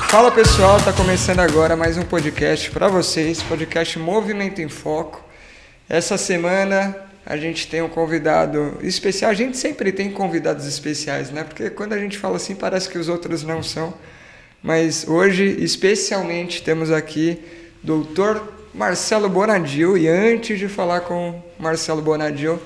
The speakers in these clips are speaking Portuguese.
Fala pessoal, tá começando agora mais um podcast para vocês, podcast Movimento em Foco. Essa semana a gente tem um convidado especial, a gente sempre tem convidados especiais, né? Porque quando a gente fala assim parece que os outros não são, mas hoje especialmente temos aqui Dr. Marcelo Bonadil. E antes de falar com Marcelo Bonadil,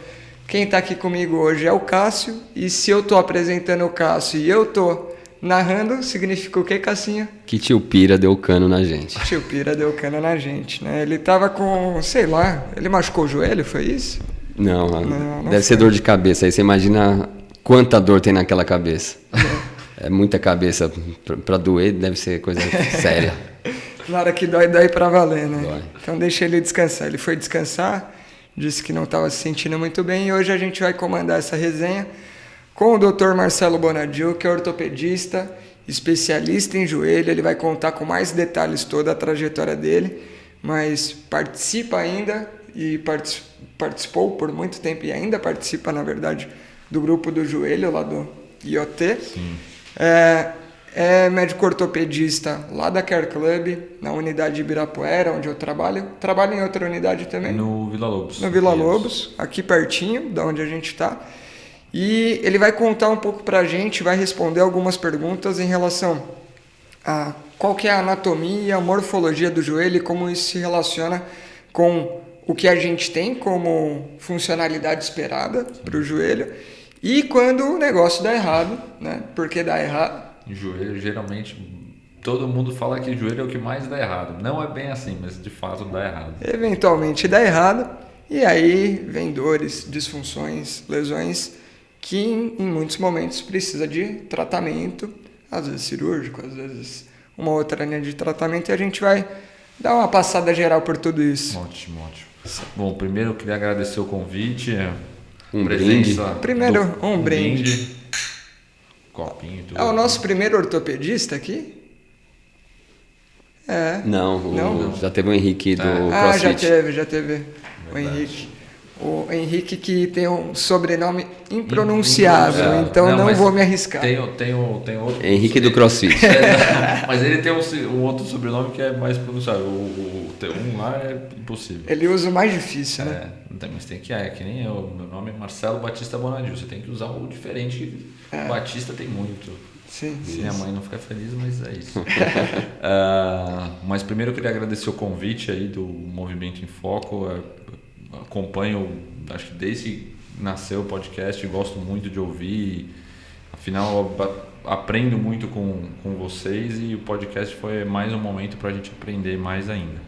quem está aqui comigo hoje é o Cássio, e se eu estou apresentando o Cássio e eu estou narrando, significa o quê, Cassinha? Que tio Pira deu cano na gente. Tio Pira deu cano na gente, né? Ele tava com, sei lá, ele machucou o joelho, foi isso? Não deve ser dor de cabeça. Aí você imagina quanta dor tem naquela cabeça. É muita cabeça pra doer, deve ser coisa séria. Na hora que dói, dói pra valer, né? Dói. Então deixa ele descansar. Ele foi descansar, disse que não estava se sentindo muito bem, e hoje a gente vai comandar essa resenha com o Dr. Marcelo Bonadil, que é ortopedista, especialista em joelho. Ele vai contar com mais detalhes toda a trajetória dele, mas participa ainda e participou por muito tempo e ainda participa, na verdade, do grupo do joelho lá do IoT. Sim. É médico ortopedista lá da Care Club, na unidade de Ibirapuera, onde eu trabalho. Trabalho em outra unidade também? No Vila Lobos. No Vila Lobos, aqui pertinho da onde a gente está. E ele vai contar um pouco para a gente, vai responder algumas perguntas em relação a qual que é a anatomia e a morfologia do joelho e como isso se relaciona com o que a gente tem como funcionalidade esperada para o joelho e quando o negócio dá errado, né? Por que dá errado? Joelho, geralmente, todo mundo fala que joelho é o que mais dá errado. Não é bem assim, mas de fato dá errado. Eventualmente dá errado, e aí vem dores, disfunções, lesões, que em muitos momentos precisa de tratamento, às vezes cirúrgico, às vezes uma outra linha de tratamento, e a gente vai dar uma passada geral por tudo isso. Ótimo, ótimo. Bom, primeiro eu queria agradecer o convite. Um presença brinde. Primeiro, um brinde. Copinho e tudo. É o nosso primeiro ortopedista aqui? Não, já teve o Henrique do Ah, CrossFit. já teve. O Verdade. Henrique. O Henrique que tem um sobrenome impronunciável, então não mas vou me arriscar. Tem outro. Henrique do CrossFit. Mas ele tem um outro sobrenome que é mais pronunciável. Um lá é impossível. Ele usa o mais difícil, né? Mas tem que nem eu. Meu nome é Marcelo Batista Bonadil. Você tem que usar o diferente, que Batista tem muito. Sim. Minha mãe não fica feliz, mas é isso. Mas primeiro eu queria agradecer o convite aí do Movimento em Foco. Acompanho, acho que desde que nasceu o podcast, gosto muito de ouvir. Afinal, eu aprendo muito com vocês, e o podcast foi mais um momento para a gente aprender mais ainda.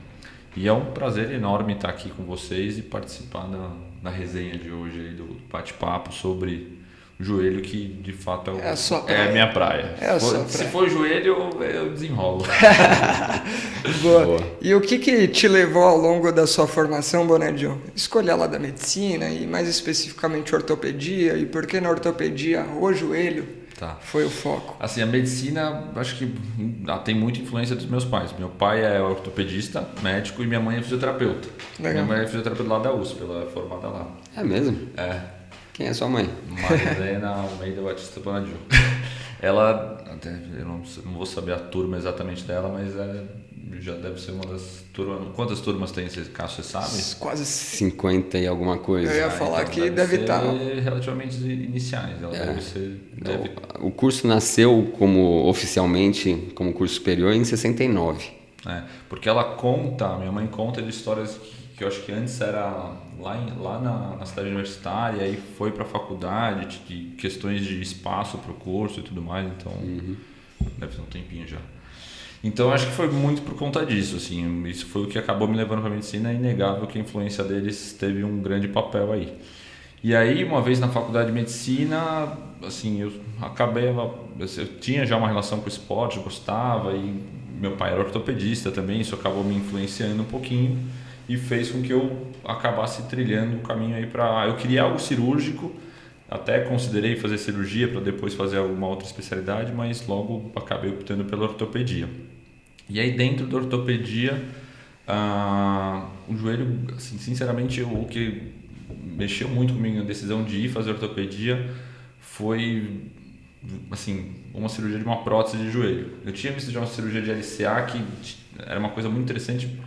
E é um prazer enorme estar aqui com vocês e participar da resenha de hoje, aí, do bate-papo sobre o joelho, que de fato é a minha praia. Se for joelho, eu desenrolo. Boa. E o que te levou ao longo da sua formação, Bonadil? Escolher lá da medicina e mais especificamente ortopedia, e por que na ortopedia o joelho foi o foco? Assim, a medicina, acho que tem muita influência dos meus pais. Meu pai é ortopedista, médico, e minha mãe é fisioterapeuta. Legal. Minha mãe é fisioterapeuta lá da USP, ela é formada lá. É mesmo? É. Quem é sua mãe? Marilena Almeida Batista Bonadil. Ela, eu não vou saber a turma exatamente dela, mas já deve ser uma das turmas. Quantas turmas tem esse caso, você sabe? Quase 50 e alguma coisa. Eu ia falar então que deve estar relativamente iniciais. Ela deve ser. O curso nasceu oficialmente como curso superior em 69. Porque minha mãe conta de histórias que eu acho que antes era lá na cidade universitária, aí foi para a faculdade, de questões de espaço para o curso e tudo mais, então deve ser um tempinho já. Então acho que foi muito por conta disso, assim, isso foi o que acabou me levando para a medicina. É inegável que a influência deles teve um grande papel aí. E aí, uma vez na faculdade de medicina, assim, eu tinha já uma relação com o esporte, eu gostava, e meu pai era ortopedista também, isso acabou me influenciando um pouquinho e fez com que eu acabasse trilhando o caminho aí para... Eu queria algo cirúrgico, até considerei fazer cirurgia para depois fazer alguma outra especialidade, mas logo acabei optando pela ortopedia. E aí, dentro da ortopedia, o joelho, assim, sinceramente, o que mexeu muito comigo na decisão de ir fazer ortopedia foi assim, uma cirurgia de uma prótese de joelho. Eu tinha visto já uma cirurgia de LCA que era uma coisa muito interessante,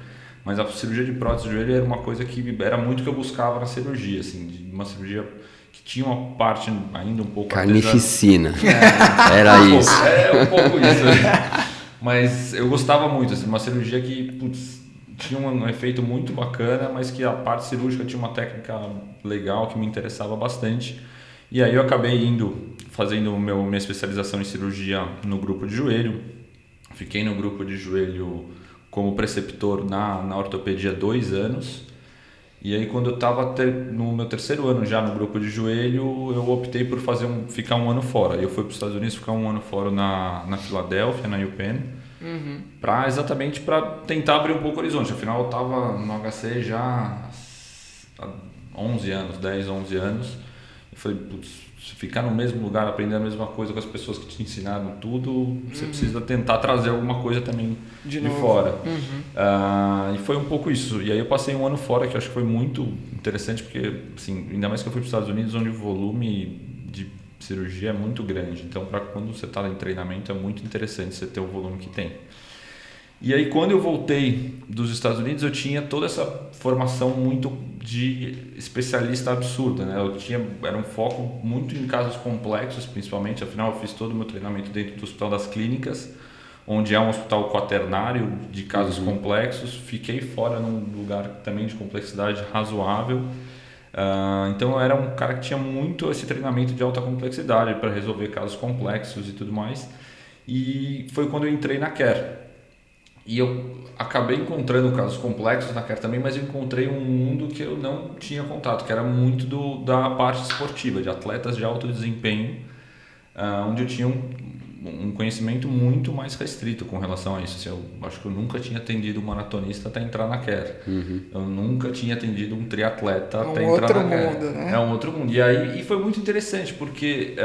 mas a cirurgia de prótese de joelho era uma coisa que era muito que eu buscava na cirurgia, assim, de uma cirurgia que tinha uma parte ainda um pouco carnificina. Era isso. É um pouco isso. Mas eu gostava muito, assim, uma cirurgia que, putz, tinha um efeito muito bacana, mas que a parte cirúrgica tinha uma técnica legal que me interessava bastante. E aí eu acabei fazendo minha especialização em cirurgia no grupo de joelho. Fiquei no grupo de joelho como preceptor na ortopedia 2 anos. E aí quando eu estava no meu 3º ano já no grupo de joelho, eu optei por ficar um ano fora. Eu fui para os Estados Unidos ficar um ano fora na Filadélfia, na UPenn, exatamente para tentar abrir um pouco o horizonte. Afinal eu estava no HC já há 11 anos, 10, 11 anos. Eu falei, putz, se ficar no mesmo lugar, aprender a mesma coisa com as pessoas que te ensinaram tudo, você precisa tentar trazer alguma coisa também de fora. E foi um pouco isso. E aí eu passei um ano fora, que eu acho que foi muito interessante, porque assim, ainda mais que eu fui para os Estados Unidos, onde o volume de cirurgia é muito grande. Então, para quando você está em treinamento, é muito interessante você ter o volume que tem. E aí, quando eu voltei dos Estados Unidos, eu tinha toda essa formação muito de especialista absurda, né? Era um foco muito em casos complexos, principalmente. Afinal, eu fiz todo o meu treinamento dentro do Hospital das Clínicas, onde é um hospital quaternário de casos complexos. Fiquei fora num lugar também de complexidade razoável. Então, eu era um cara que tinha muito esse treinamento de alta complexidade para resolver casos complexos e tudo mais. E foi quando eu entrei na Care. E eu acabei encontrando casos complexos na Care também, mas eu encontrei um mundo que eu não tinha contato, que era muito da parte esportiva, de atletas de alto desempenho, onde eu tinha um conhecimento muito mais restrito com relação a isso. Assim, eu acho que eu nunca tinha atendido um maratonista até entrar na Care. Eu nunca tinha atendido um triatleta até entrar na Care. É um outro mundo, né? É um outro mundo. E foi muito interessante, porque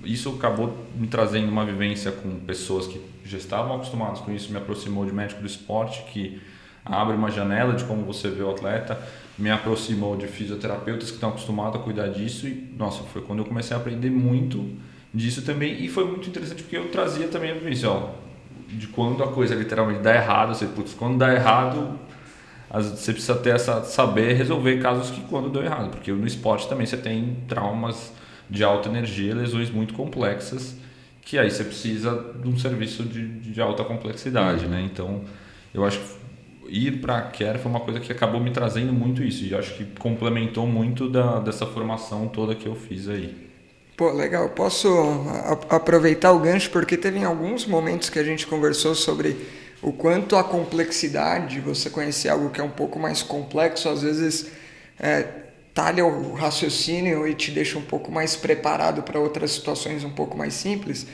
isso acabou me trazendo uma vivência com pessoas que já estavam acostumadas com isso, me aproximou de médico do esporte, que abre uma janela de como você vê o atleta, me aproximou de fisioterapeutas que estão acostumados a cuidar disso e, nossa, foi quando eu comecei a aprender muito disso também. E foi muito interessante porque eu trazia também a vivência, de quando a coisa literalmente dá errado, quando dá errado, você precisa saber resolver casos que quando deu errado, porque no esporte também você tem traumas de alta energia, lesões muito complexas, que aí você precisa de um serviço de alta complexidade, né? Então, eu acho que ir para a Care foi uma coisa que acabou me trazendo muito isso, e eu acho que complementou muito dessa formação toda que eu fiz aí. Pô, legal. Posso aproveitar o gancho, porque teve alguns momentos que a gente conversou sobre o quanto a complexidade, você conhecer algo que é um pouco mais complexo, às vezes talha o raciocínio e te deixa um pouco mais preparado para outras situações um pouco mais simples,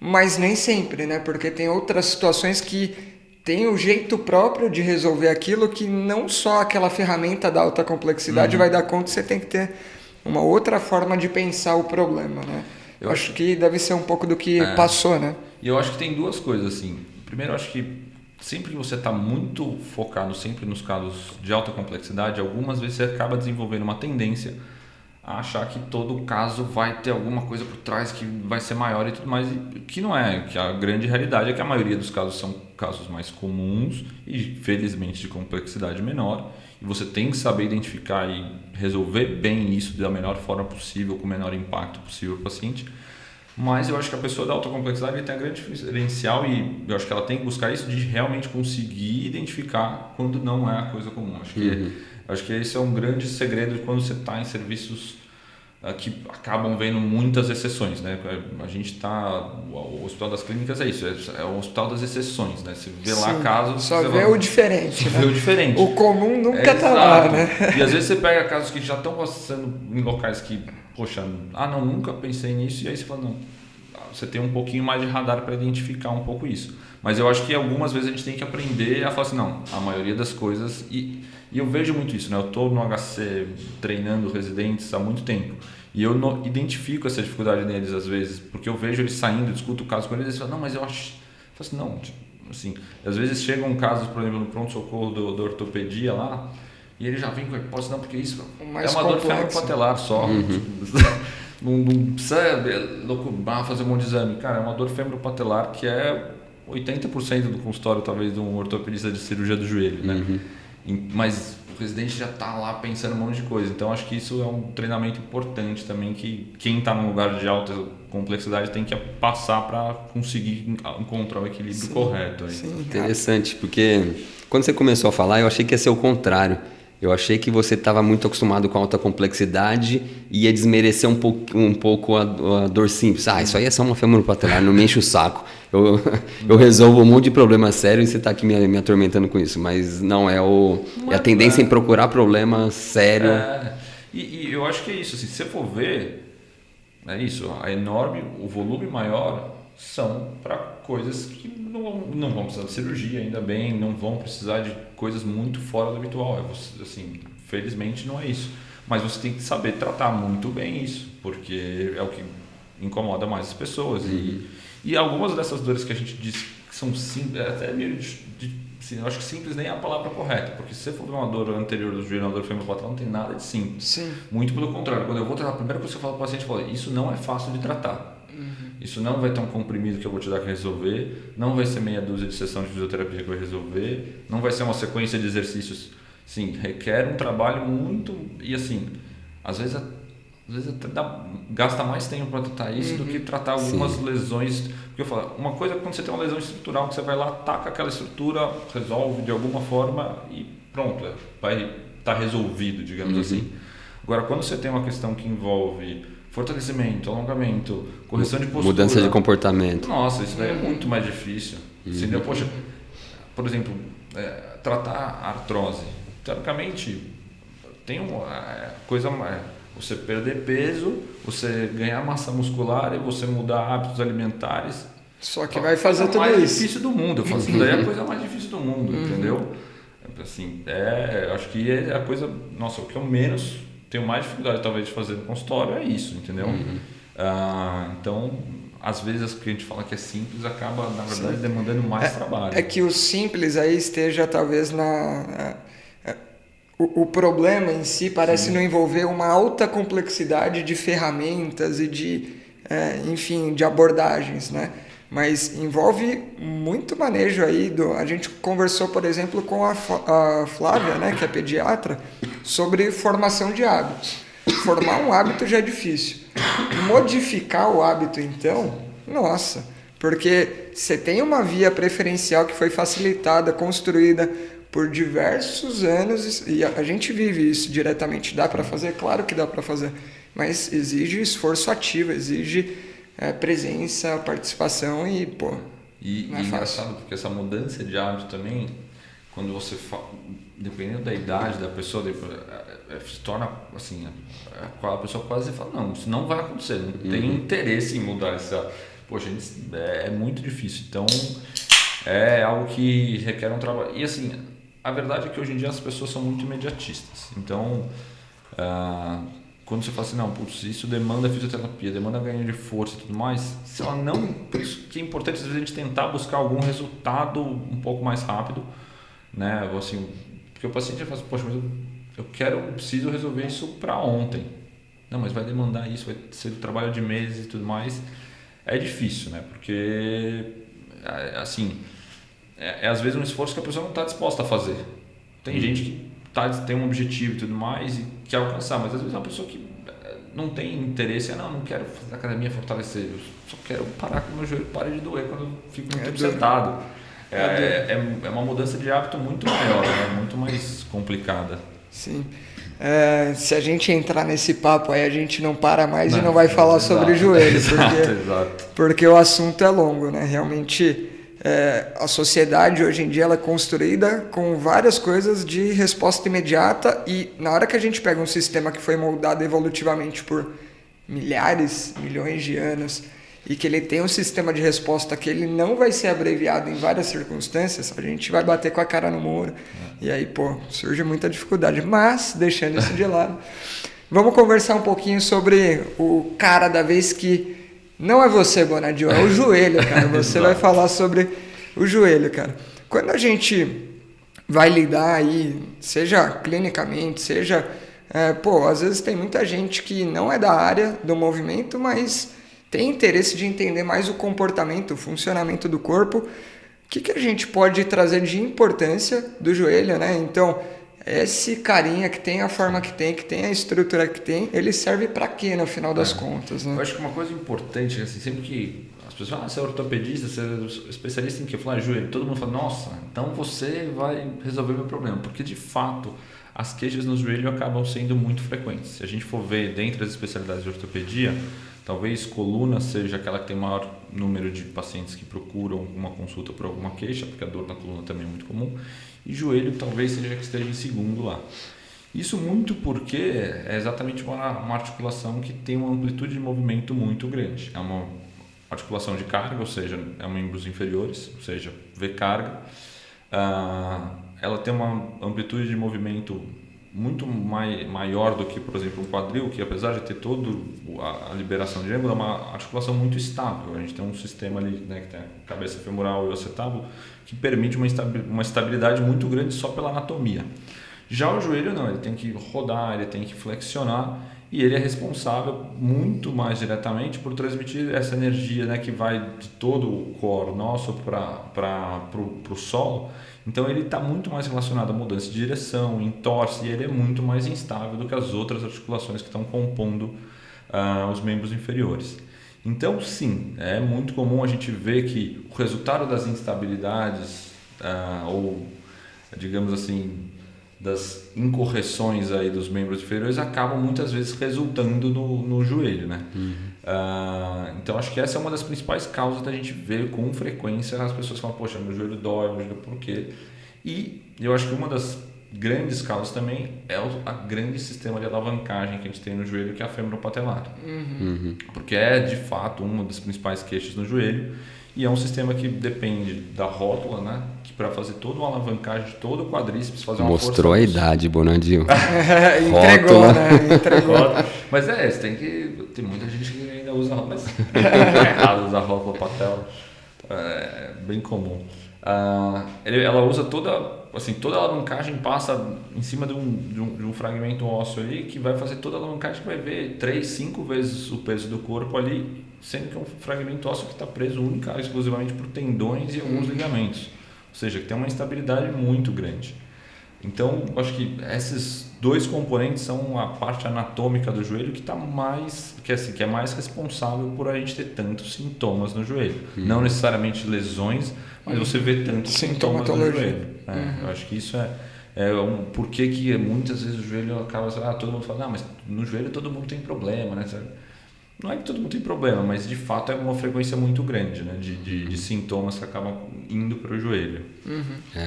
mas nem sempre, né? Porque tem outras situações que tem o jeito próprio de resolver aquilo, que não só aquela ferramenta da alta complexidade vai dar conta, você tem que ter uma outra forma de pensar o problema, né? Eu acho que deve ser um pouco do que passou, né? E eu acho que tem duas coisas, assim. Primeiro, eu acho que sempre que você está muito focado sempre nos casos de alta complexidade, algumas vezes você acaba desenvolvendo uma tendência a achar que todo caso vai ter alguma coisa por trás que vai ser maior e tudo mais, e que não é. Que a grande realidade é que a maioria dos casos são casos mais comuns e felizmente de complexidade menor, e você tem que saber identificar e resolver bem isso da melhor forma possível, com o menor impacto possível para o paciente. Mas eu acho que a pessoa da alta complexidade tem um grande diferencial, e eu acho que ela tem que buscar isso de realmente conseguir identificar quando não é a coisa comum. Acho que esse é um grande segredo de quando você está em serviços que acabam vendo muitas exceções, né? A gente está... O Hospital das Clínicas é isso, é o Hospital das exceções, né? Você vê lá casos... Só vê o diferente, né? Vê o diferente. O comum nunca está lá, né? E às vezes você pega casos que já estão passando em locais que, poxa, não, nunca pensei nisso, e aí você fala, não, você tem um pouquinho mais de radar para identificar um pouco isso. Mas eu acho que algumas vezes a gente tem que aprender a falar assim, não, a maioria das coisas... E eu vejo muito isso, né? Eu estou no HC treinando residentes há muito tempo. E eu identifico essa dificuldade neles às vezes, porque eu vejo eles saindo, discuto o caso com eles, e eles falam, não, mas eu acho... Eu falo assim, não, assim, às vezes chegam casos, por exemplo, no pronto-socorro da ortopedia lá, e ele já vem com a hipótese, não, porque isso é uma dor femoropatelar só. não precisa loucubar, fazer um monte de exame. Cara, é uma dor femoropatelar que é 80% do consultório, talvez, de um ortopedista de cirurgia do joelho, né? Mas o residente já está lá pensando um monte de coisa. Então, acho que isso é um treinamento importante também, que quem está num lugar de alta complexidade tem que passar para conseguir encontrar o equilíbrio correto. Aí. Sim. Interessante, porque quando você começou a falar, eu achei que ia ser o contrário. Eu achei que você estava muito acostumado com alta complexidade e ia desmerecer um pouco a dor simples. Isso aí é só uma femoropatelar, não me enche o saco. Eu resolvo um monte de problema sério e você está aqui me atormentando com isso. Mas não, é a tendência em procurar problema sério. E eu acho que é isso. Assim, se você for ver, é isso. O volume maior são para coisas que não vão precisar de cirurgia, ainda bem, não vão precisar de coisas muito fora do habitual. Assim, felizmente não é isso. Mas você tem que saber tratar muito bem isso, porque é o que incomoda mais as pessoas. E algumas dessas dores que a gente diz que são simples, até meio assim, eu acho que simples nem é a palavra correta, porque se você for ver uma dor anterior do joelho, uma dor femoropatelar, não tem nada de simples. Sim. Muito pelo contrário, quando eu vou tratar, a primeira coisa que eu falo para o paciente, eu falo, isso não é fácil de tratar. Isso não vai ter um comprimido que eu vou te dar que resolver, não vai ser meia dúzia de sessão de fisioterapia que vai resolver, não vai ser uma sequência de exercícios. Sim, requer um trabalho muito... E assim, às vezes até gasta mais tempo para tratar isso do que tratar algumas lesões. Porque eu falo, uma coisa é quando você tem uma lesão estrutural, que você vai lá, ataca aquela estrutura, resolve de alguma forma e pronto, vai estar resolvido, digamos assim. Agora, quando você tem uma questão que envolve fortalecimento, alongamento, correção de postura... Mudança de comportamento. Nossa, isso daí é muito mais difícil. Entendeu? Poxa, por exemplo, tratar a artrose. Teoricamente, tem uma coisa... Você perder peso, você ganhar massa muscular e você mudar hábitos alimentares. Só que vai fazer tudo isso. É a mais difícil do mundo. Eu falo assim, daí é a coisa mais difícil do mundo, entendeu? Assim, acho que é a coisa... Nossa, o que eu menos... tenho mais dificuldade talvez de fazer no consultório é isso, entendeu? Então, às vezes o que a gente fala que é simples acaba, na verdade, demandando mais trabalho. É que o simples aí esteja talvez o problema em si parece não envolver uma alta complexidade de ferramentas e enfim, de abordagens, né? Mas envolve muito manejo aí. A gente conversou, por exemplo, com a Flávia, né, que é pediatra, sobre formação de hábitos. Formar um hábito já é difícil. Modificar o hábito, então, nossa, porque você tem uma via preferencial que foi facilitada, construída por diversos anos, e a gente vive isso diretamente. Dá para fazer? Claro que dá para fazer, mas exige esforço ativo, exige presença, participação e, pô, não é engraçado, porque essa mudança de hábito também, quando você dependendo da idade da pessoa, se torna assim, a pessoa quase fala, não, isso não vai acontecer, não tem interesse em mudar essa... Poxa, é muito difícil, então é algo que requer um trabalho. E assim, a verdade é que hoje em dia as pessoas são muito imediatistas, então quando você fala assim, não, putz, isso demanda fisioterapia, demanda ganho de força e tudo mais, se ela não, por isso que é importante às vezes a gente tentar buscar algum resultado um pouco mais rápido, né? Assim, porque o paciente fala assim, poxa, mas eu preciso resolver isso para ontem. Não, mas vai demandar isso, vai ser trabalho de meses e tudo mais. É difícil, né? Porque, assim, às vezes um esforço que a pessoa não está disposta a fazer. Tem gente que tem um objetivo e tudo mais e quer alcançar, mas às vezes é uma pessoa que não tem interesse, não quero fazer academia, fortalecer, eu só quero parar que o meu joelho pare de doer quando eu fico muito tempo sentado. É uma mudança de hábito muito maior, né? Muito mais complicada. Sim. Se a gente entrar nesse papo aí, a gente não para mais e não vai falar sobre o joelho, porque o assunto é longo, né? Realmente, a sociedade hoje em dia ela é construída com várias coisas de resposta imediata, e na hora que a gente pega um sistema que foi moldado evolutivamente por milhões de anos, e que ele tem um sistema de resposta que ele não vai ser abreviado em várias circunstâncias, a gente vai bater com a cara no muro. E aí, surge muita dificuldade. Mas, deixando isso de lado, vamos conversar um pouquinho sobre o cara da vez que não é você, Bonadio, é o joelho, cara. Você vai falar sobre o joelho, cara. Quando a gente vai lidar aí, seja clinicamente, seja Às vezes tem muita gente que não é da área do movimento, mas tem interesse de entender mais o comportamento, o funcionamento do corpo. O que a gente pode trazer de importância do joelho, né? Então, esse carinha que tem a forma que tem a estrutura que tem, ele serve para quê no final das contas, né? Eu acho que uma coisa importante, assim, sempre que as pessoas falam, você é ortopedista, você é especialista em quê? Eu falo, joelho. Todo mundo fala, nossa, então você vai resolver meu problema. Porque, de fato, as queixas no joelho acabam sendo muito frequentes. Se a gente for ver dentro das especialidades de ortopedia, talvez coluna seja aquela que tem maior número de pacientes que procuram uma consulta por alguma queixa, porque a dor na coluna também é muito comum. E joelho talvez seja que esteja em segundo lá. Isso muito porque é exatamente uma articulação que tem uma amplitude de movimento muito grande. É uma articulação de carga, ou seja, é membros inferiores, ou seja, vê carga. Ela tem uma amplitude de movimento muito maior do que, por exemplo, um quadril, que apesar de ter toda a liberação de ângulo, é uma articulação muito estável. A gente tem um sistema ali, né, que tem a cabeça femoral e o acetábulo, que permite uma estabilidade muito grande só pela anatomia. Já o joelho não, ele tem que rodar, ele tem que flexionar, e ele é responsável muito mais diretamente por transmitir essa energia, né, que vai de todo o core nosso para o solo. Então ele está muito mais relacionado à mudança de direção, entorse, e ele é muito mais instável do que as outras articulações que estão compondo os membros inferiores. Então sim, é muito comum a gente ver que o resultado das instabilidades ou, digamos assim, das incorreções aí dos membros inferiores acabam muitas vezes resultando no joelho, né? Então acho que essa é uma das principais causas da gente ver com frequência as pessoas falam, poxa, meu joelho dói, meu joelho por quê? E eu acho que uma das grandes causas também é a grande sistema de alavancagem que a gente tem no joelho, que é a femoropatelar. Porque é de fato uma das principais queixas no joelho, e é um sistema que depende da rótula, né? Que para fazer toda uma alavancagem de todo o quadríceps, fazer uma Mostrou força... a idade, Bonandinho. Entregou, né? Entregou. Mas você tem que... Tem muita gente que ainda usa rótula, mas é errado usar rótula patela. É bem comum. Ela usa toda a alavancagem, passa em cima de um fragmento ósseo ali, que vai fazer toda a alavancagem, que vai ver 3, 5 vezes o peso do corpo ali, sendo que é um fragmento ósseo que está preso única e exclusivamente por tendões e alguns ligamentos. Ou seja, que tem uma instabilidade muito grande. Então, acho que esses dois componentes são a parte anatômica do joelho que é mais responsável por a gente ter tantos sintomas no joelho. Não necessariamente lesões, mas você vê tantos sintomas no joelho. Eu acho que isso é um porquê que muitas vezes o joelho acaba... todo mundo fala, mas no joelho todo mundo tem problema, né? Não é que todo mundo tem problema, mas de fato é uma frequência muito grande, né, de sintomas que acabam indo para o joelho.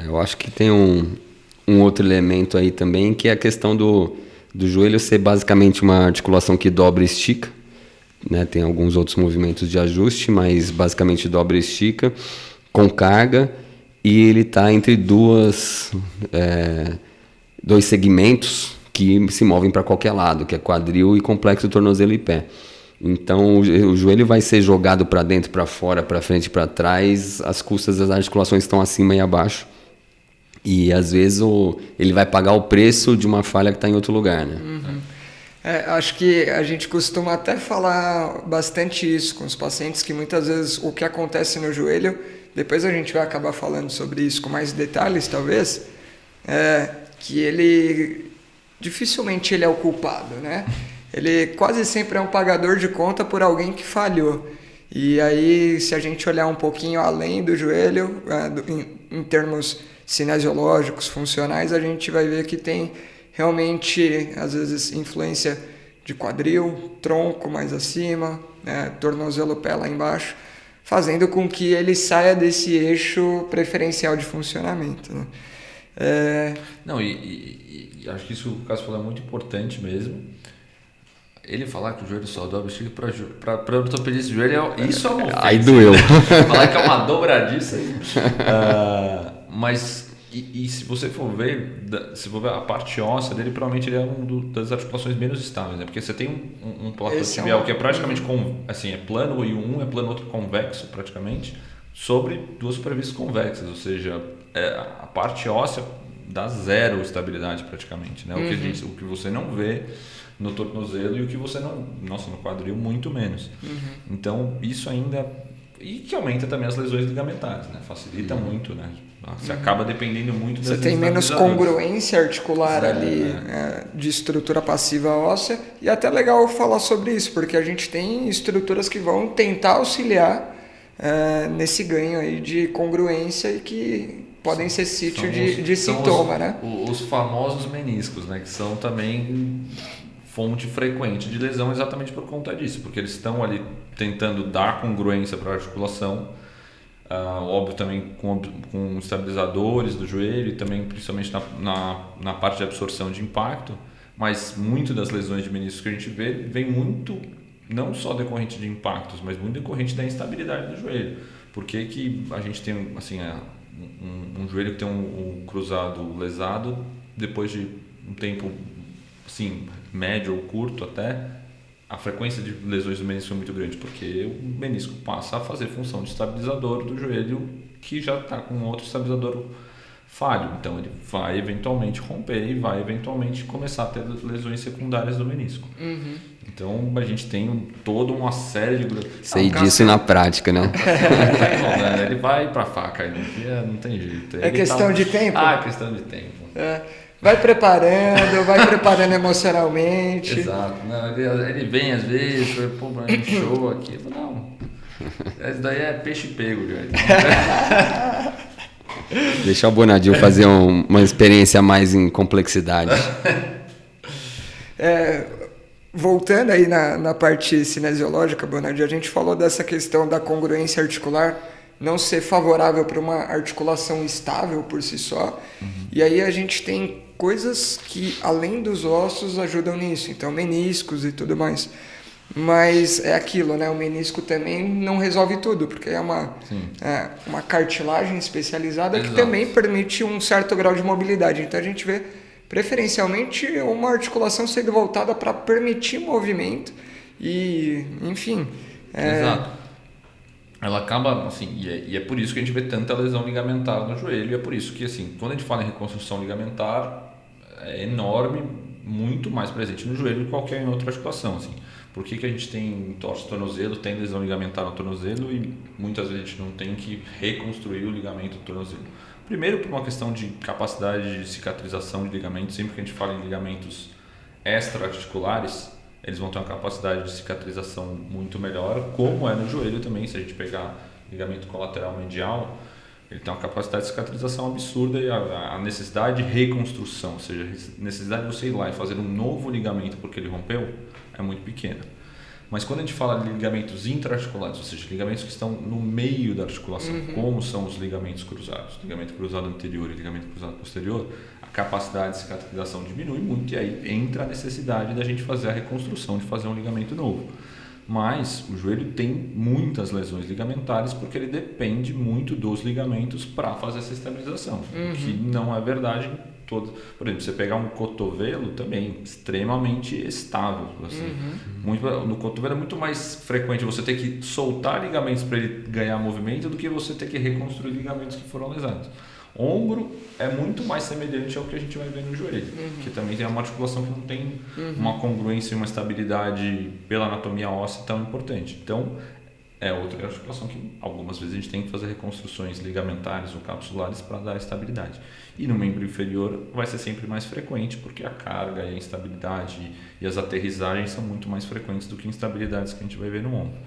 Eu acho que tem um outro elemento aí também, que é a questão do joelho ser basicamente uma articulação que dobra e estica, né? Tem alguns outros movimentos de ajuste, mas basicamente dobra e estica, com carga, e ele está entre dois segmentos que se movem para qualquer lado, que é quadril e complexo tornozelo e pé. Então o joelho vai ser jogado para dentro, para fora, para frente e para trás, as costas das articulações estão acima e abaixo. E às vezes ele vai pagar o preço de uma falha que está em outro lugar, né? Acho que a gente costuma até falar bastante isso com os pacientes, que muitas vezes o que acontece no joelho, depois a gente vai acabar falando sobre isso com mais detalhes talvez, que ele dificilmente ele é o culpado, né? Ele quase sempre é um pagador de conta por alguém que falhou. E aí, se a gente olhar um pouquinho além do joelho, em termos cinesiológicos, funcionais, a gente vai ver que tem realmente, às vezes, influência de quadril, tronco mais acima, tornozelo, pé lá embaixo, fazendo com que ele saia desse eixo preferencial de funcionamento, né? Não, e acho que isso que o Cássio falou é muito importante mesmo. Ele falar que o joelho só dobra para ortopedista de joelho, isso é uma ofensa. Aí doeu. Falar que é uma dobradiça. Mas se você for ver, a parte óssea dele, provavelmente ele é das articulações menos estáveis, né? Porque você tem um platô tibial que é praticamente é plano, e um é plano, outro convexo praticamente, sobre duas superfícies convexas, ou seja, a parte óssea dá zero estabilidade praticamente, né? O que você não vê no tornozelo e o que você não... Nossa, no quadril muito menos. Então, isso ainda... E que aumenta também as lesões ligamentares, né? Facilita muito, né? Você acaba dependendo muito das Você tem menos congruência articular ali, né? de estrutura passiva óssea. E até legal falar sobre isso, porque a gente tem estruturas que vão tentar auxiliar nesse ganho aí de congruência e que podem ser sítio de sintoma, né? Os famosos meniscos, né? Que são também fonte frequente de lesão exatamente por conta disso, porque eles estão ali tentando dar congruência para a articulação, óbvio também com estabilizadores do joelho e também principalmente na parte de absorção de impacto, mas muito das lesões de meniscos que a gente vê vem muito, não só decorrente de impactos, mas muito decorrente da instabilidade do joelho. Por que a gente tem assim, um joelho que tem um cruzado lesado, depois de um tempo assim, médio ou curto até, a frequência de lesões do menisco é muito grande, porque o menisco passa a fazer função de estabilizador do joelho que já está com outro estabilizador falho. Então ele vai eventualmente romper e vai eventualmente começar a ter lesões secundárias do menisco. Então a gente tem toda uma série de... Sei disso na prática, né? Ele vai para a faca, não tem jeito. É questão de tempo? É questão de tempo. Vai preparando emocionalmente. Exato. Não, ele vem às vezes, pô, um show aqui. Não, isso daí é peixe pego, cara. Deixa o Bonadil fazer uma experiência mais em complexidade. Voltando aí na parte cinesiológica, Bonadil, a gente falou dessa questão da congruência articular não ser favorável para uma articulação estável por si só. E aí a gente tem coisas que, além dos ossos, ajudam nisso. Então, meniscos e tudo mais. Mas é aquilo, né? O menisco também não resolve tudo, porque é uma cartilagem especializada que também permite um certo grau de mobilidade. Então, a gente vê, preferencialmente, uma articulação sendo voltada para permitir movimento e, enfim... Exato. Ela acaba, assim, e é por isso que a gente vê tanta lesão ligamentar no joelho, e é por isso que, assim, quando a gente fala em reconstrução ligamentar, é enorme, muito mais presente no joelho do que qualquer outra articulação, assim. Por que a gente tem torce tornozelo, tem lesão ligamentar no tornozelo e muitas vezes a gente não tem que reconstruir o ligamento do tornozelo? Primeiro, por uma questão de capacidade de cicatrização de ligamentos. Sempre que a gente fala em ligamentos extra-articulares, eles vão ter uma capacidade de cicatrização muito melhor, como é no joelho também. Se a gente pegar ligamento colateral medial, ele tem uma capacidade de cicatrização absurda e a necessidade de reconstrução, ou seja, a necessidade de você ir lá e fazer um novo ligamento porque ele rompeu, é muito pequena. Mas quando a gente fala de ligamentos intra-articulares, ou seja, ligamentos que estão no meio da articulação, como são os ligamentos cruzados, ligamento cruzado anterior e ligamento cruzado posterior, a capacidade de cicatrização diminui muito e aí entra a necessidade da gente fazer a reconstrução, de fazer um ligamento novo. Mas o joelho tem muitas lesões ligamentares porque ele depende muito dos ligamentos para fazer essa estabilização, o que não é verdade em todos. Por exemplo, você pegar um cotovelo também extremamente estável, assim. No cotovelo é muito mais frequente você ter que soltar ligamentos para ele ganhar movimento do que você ter que reconstruir ligamentos que foram lesados. Ombro é muito mais semelhante ao que a gente vai ver no joelho, que também tem uma articulação que não tem uma congruência e uma estabilidade pela anatomia óssea tão importante. Então, é outra articulação que algumas vezes a gente tem que fazer reconstruções ligamentares ou capsulares para dar estabilidade. E no membro inferior vai ser sempre mais frequente, porque a carga e a instabilidade e as aterrissagens são muito mais frequentes do que instabilidades que a gente vai ver no ombro.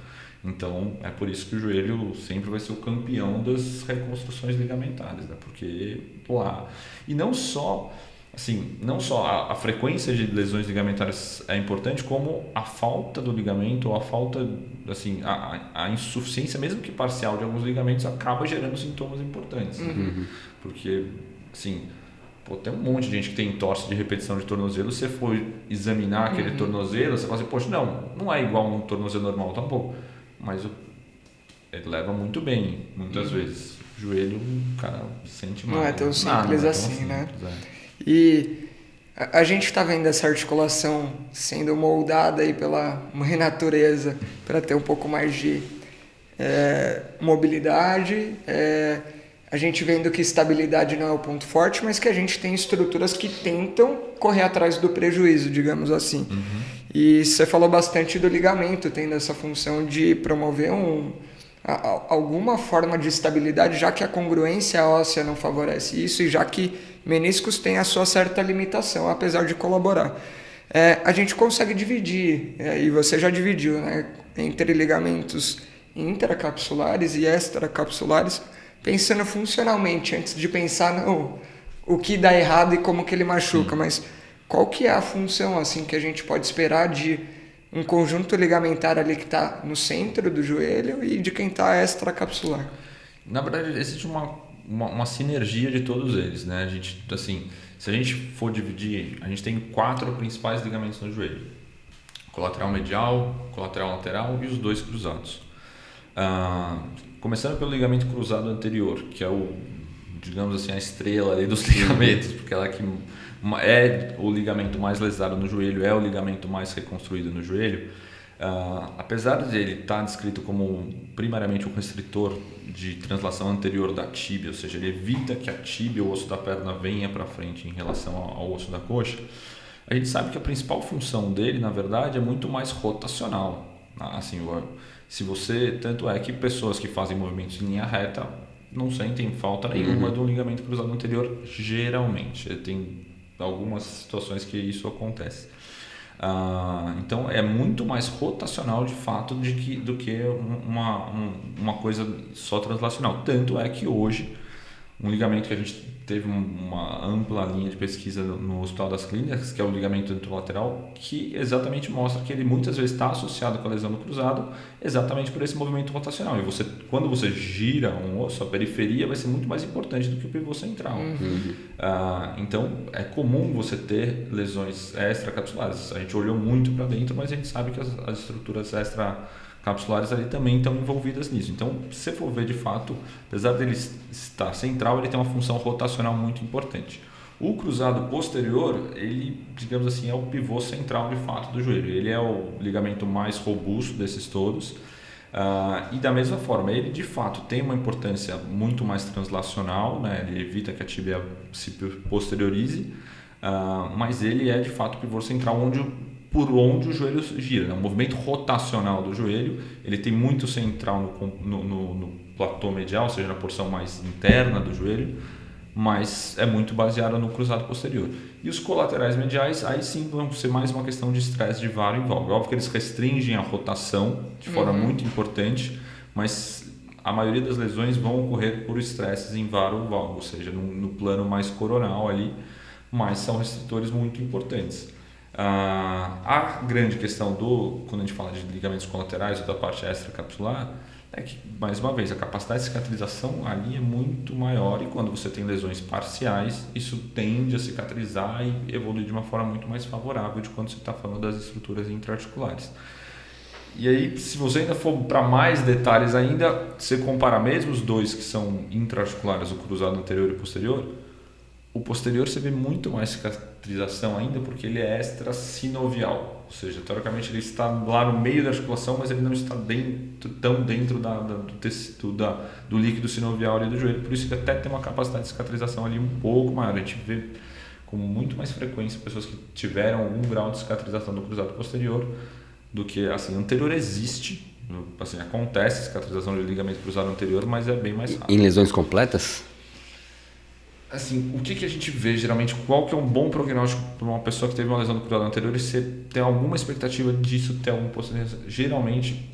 Então, é por isso que o joelho sempre vai ser o campeão das reconstruções ligamentares, né? Porque, e não só a frequência de lesões ligamentares é importante, como a falta do ligamento ou a falta, assim, a insuficiência, mesmo que parcial, de alguns ligamentos acaba gerando sintomas importantes. Porque, assim, tem um monte de gente que tem entorse de repetição de tornozelo. Se você for examinar aquele tornozelo, você fala assim, poxa, não é igual um tornozelo normal, tá um pouco. Mas ele leva muito bem, muitas vezes. O joelho, o cara sente mal. Não é tão simples assim, né? E a gente está vendo essa articulação sendo moldada aí pela mãe natureza para ter um pouco mais de mobilidade. a gente vendo que estabilidade não é o ponto forte, mas que a gente tem estruturas que tentam correr atrás do prejuízo, digamos assim. E você falou bastante do ligamento, tendo essa função de promover alguma forma de estabilidade, já que a congruência óssea não favorece isso e já que meniscos têm a sua certa limitação, apesar de colaborar. A gente consegue dividir, e você já dividiu, né, entre ligamentos intracapsulares e extracapsulares, pensando funcionalmente, antes de pensar no o que dá errado e como que ele machuca, mas qual que é a função assim que a gente pode esperar de um conjunto ligamentar ali que está no centro do joelho e de quem está extracapsular? Na verdade, existe uma sinergia de todos eles, né? A gente, assim, se a gente for dividir, a gente tem 4 principais ligamentos no joelho: colateral medial, colateral lateral e os 2 cruzados. Começando pelo ligamento cruzado anterior, que é digamos assim, a estrela ali dos ligamentos, porque ela é o ligamento mais lesado no joelho, é o ligamento mais reconstruído no joelho. Apesar de ele estar descrito como primariamente um restritor de translação anterior da tíbia, ou seja, ele evita que a tíbia, o osso da perna, venha para frente em relação ao osso da coxa, a gente sabe que a principal função dele, na verdade, é muito mais rotacional. Assim, se você, tanto é que pessoas que fazem movimentos em linha reta não sentem falta nenhuma do ligamento cruzado anterior, geralmente. Tem algumas situações que isso acontece. Então é muito mais rotacional de fato do que uma coisa só translacional. Tanto é que hoje um ligamento que a gente teve uma ampla linha de pesquisa no Hospital das Clínicas, que é o ligamento anterolateral, que exatamente mostra que ele muitas vezes está associado com a lesão do cruzado exatamente por esse movimento rotacional. E quando você gira um osso, a periferia vai ser muito mais importante do que o pivô central. Então é comum você ter lesões extracapsulares. A gente olhou muito para dentro, mas a gente sabe que as estruturas extracapsulares ali também estão envolvidas nisso. Então, se você for ver de fato, apesar dele estar central, ele tem uma função rotacional muito importante. O cruzado posterior, ele, digamos assim, é o pivô central de fato do joelho. Ele é o ligamento mais robusto desses todos. E da mesma forma, ele de fato tem uma importância muito mais translacional, né? Ele evita que a tíbia se posteriorize, mas ele é de fato o pivô central por onde o joelho gira, né? O movimento rotacional do joelho, ele tem muito central no platô medial, ou seja, na porção mais interna do joelho, mas é muito baseado no cruzado posterior. E os colaterais mediais, aí sim vão ser mais uma questão de estresse de varo em valgo. Óbvio que eles restringem a rotação de forma muito importante, mas a maioria das lesões vão ocorrer por estresses em varo ou valgo, ou seja, no plano mais coronal ali, mas são restritores muito importantes. A grande questão quando a gente fala de ligamentos colaterais ou da parte extracapsular é que, mais uma vez, a capacidade de cicatrização ali é muito maior, e quando você tem lesões parciais, isso tende a cicatrizar e evoluir de uma forma muito mais favorável de quando você está falando das estruturas intraarticulares. E aí, se você ainda for para mais detalhes ainda, você compara mesmo os dois que são intraarticulares, o cruzado anterior e posterior, o posterior você vê muito mais cicatrização ainda, porque ele é extrasinovial, ou seja, teoricamente ele está lá no meio da articulação, mas ele não está tão dentro do tecido, do líquido sinovial ali do joelho, por isso que até tem uma capacidade de cicatrização ali um pouco maior. A gente vê com muito mais frequência pessoas que tiveram algum grau de cicatrização do cruzado posterior do que, assim, anterior existe, assim, acontece cicatrização de ligamento cruzado anterior, mas é bem mais rápido. Em lesões completas? Assim, o que a gente vê geralmente, qual que é um bom prognóstico para uma pessoa que teve uma lesão do cruzado anterior e você tem alguma expectativa disso ter algum posterior? Geralmente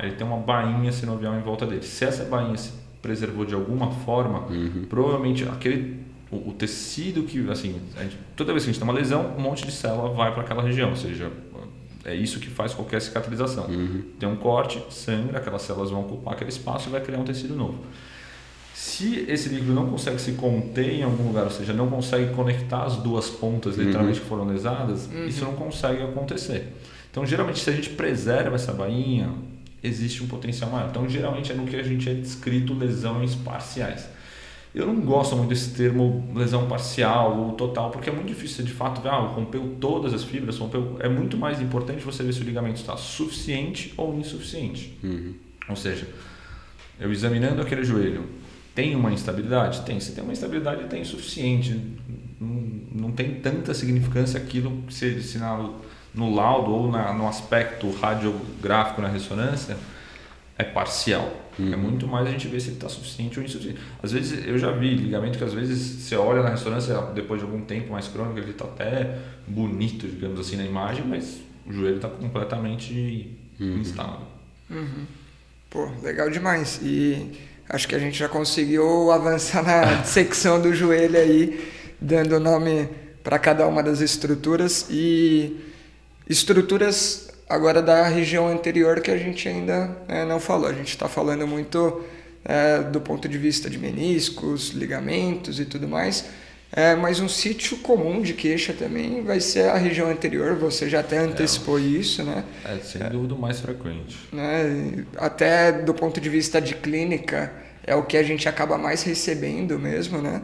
ele tem uma bainha sinovial em volta dele. Se essa bainha se preservou de alguma forma, provavelmente o tecido que, assim, toda vez que a gente tem uma lesão, um monte de célula vai para aquela região, ou seja, é isso que faz qualquer cicatrização. Tem um corte, sangra, aquelas células vão ocupar aquele espaço e vai criar um tecido novo. Se esse líquido não consegue se conter em algum lugar, ou seja, não consegue conectar as duas pontas literalmente que foram lesadas, isso não consegue acontecer. Então, geralmente, se a gente preserva essa bainha, existe um potencial maior. Então, geralmente, é no que a gente é descrito lesões parciais. Eu não gosto muito desse termo lesão parcial ou total, porque é muito difícil de fato ver, rompeu todas as fibras, é muito mais importante você ver se o ligamento está suficiente ou insuficiente. Ou seja, eu examinando aquele joelho, Tem uma instabilidade? Tem. Se tem uma instabilidade, tem o suficiente. Não tem tanta significância aquilo que se no laudo ou no aspecto radiográfico na ressonância é parcial. É muito mais a gente ver se ele está suficiente ou insuficiente. Às vezes eu já vi ligamento que às vezes você olha na ressonância depois de algum tempo mais crônico, ele está até bonito, digamos assim, na imagem, mas o joelho está completamente instável. Pô, legal demais. E acho que a gente já conseguiu avançar na dissecção do joelho aí, dando nome para cada uma das estruturas e estruturas agora da região anterior que a gente ainda não falou. A gente está falando muito do ponto de vista de meniscos, ligamentos e tudo mais, mas um sítio comum de queixa também vai ser a região anterior. Você já até antecipou isso, né? Sem dúvida o mais frequente. Né? Até do ponto de vista de clínica, é o que a gente acaba mais recebendo mesmo, né?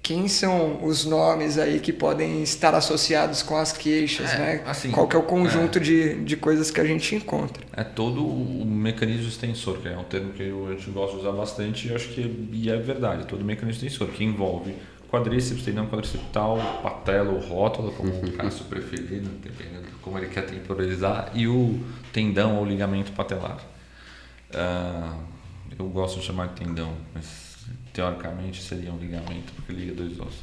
Quem são os nomes aí que podem estar associados com as queixas, né? Assim, qual que é o conjunto de coisas que a gente encontra? É todo o mecanismo extensor, que é um termo que a gente gosta de usar bastante e acho que é verdade. Todo o mecanismo extensor, que envolve quadríceps, tendão quadriceptal, patela ou rótula, como o Cássio preferido, dependendo de como ele quer temporalizar, e o tendão ou ligamento patelar. Eu gosto de chamar de tendão, mas teoricamente seria um ligamento, porque liga dois ossos.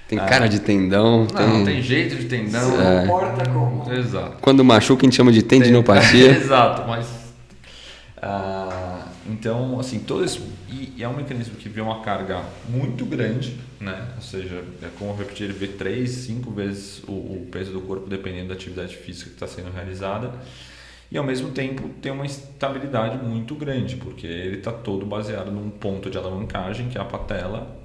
Tem cara de tendão. Não tem jeito de tendão. Não importa como. Exato. Quando machuca, a gente chama de tendinopatia. Exato, mas... então, assim, todo esse... E é um mecanismo que vê uma carga muito grande, né? Ou seja, é como eu repeti, ele vê 3, 5 vezes o peso do corpo, dependendo da atividade física que está sendo realizada. E ao mesmo tempo tem uma estabilidade muito grande, porque ele está todo baseado num ponto de alavancagem, que é a patela,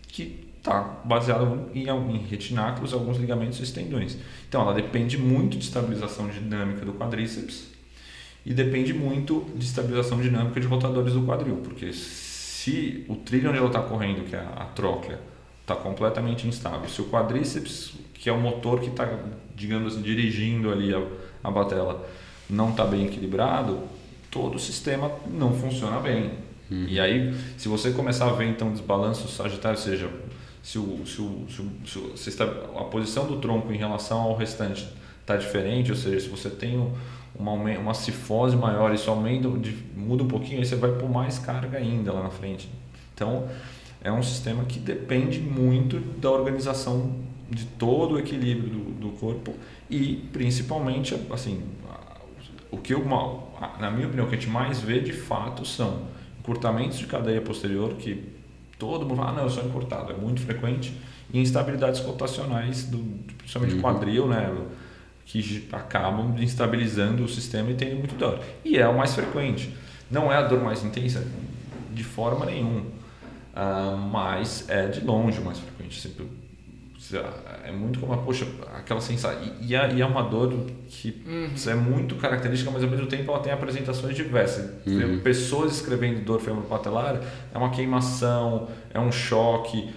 que está baseado em retináculos, alguns ligamentos e tendões. Então ela depende muito de estabilização dinâmica do quadríceps e depende muito de estabilização dinâmica de rotadores do quadril, porque se o trilho onde ela está correndo, que é a tróclea, está completamente instável, se o quadríceps, que é o motor que está, digamos assim, dirigindo ali a patela, não está bem equilibrado, todo o sistema não funciona bem. E aí, se você começar a ver então desbalanço sagitário, ou seja, se a posição do tronco em relação ao restante está diferente, ou seja, se você tem uma cifose maior, isso muda um pouquinho, aí você vai por mais carga ainda lá na frente. Então, é um sistema que depende muito da organização de todo o equilíbrio do corpo e, principalmente, assim, na minha opinião, o que a gente mais vê de fato são encurtamentos de cadeia posterior, que todo mundo fala, eu sou encurtado, é muito frequente, e instabilidades rotacionais, principalmente quadril, né, que acabam instabilizando o sistema e tendo muito dor. E é o mais frequente. Não é a dor mais intensa, de forma nenhuma, mas é de longe o mais frequente. É muito como, aquela sensação. E é uma dor que é muito característica, mas ao mesmo tempo ela tem apresentações diversas. Pessoas escrevendo dor femoro-patelar, é uma queimação, é um choque,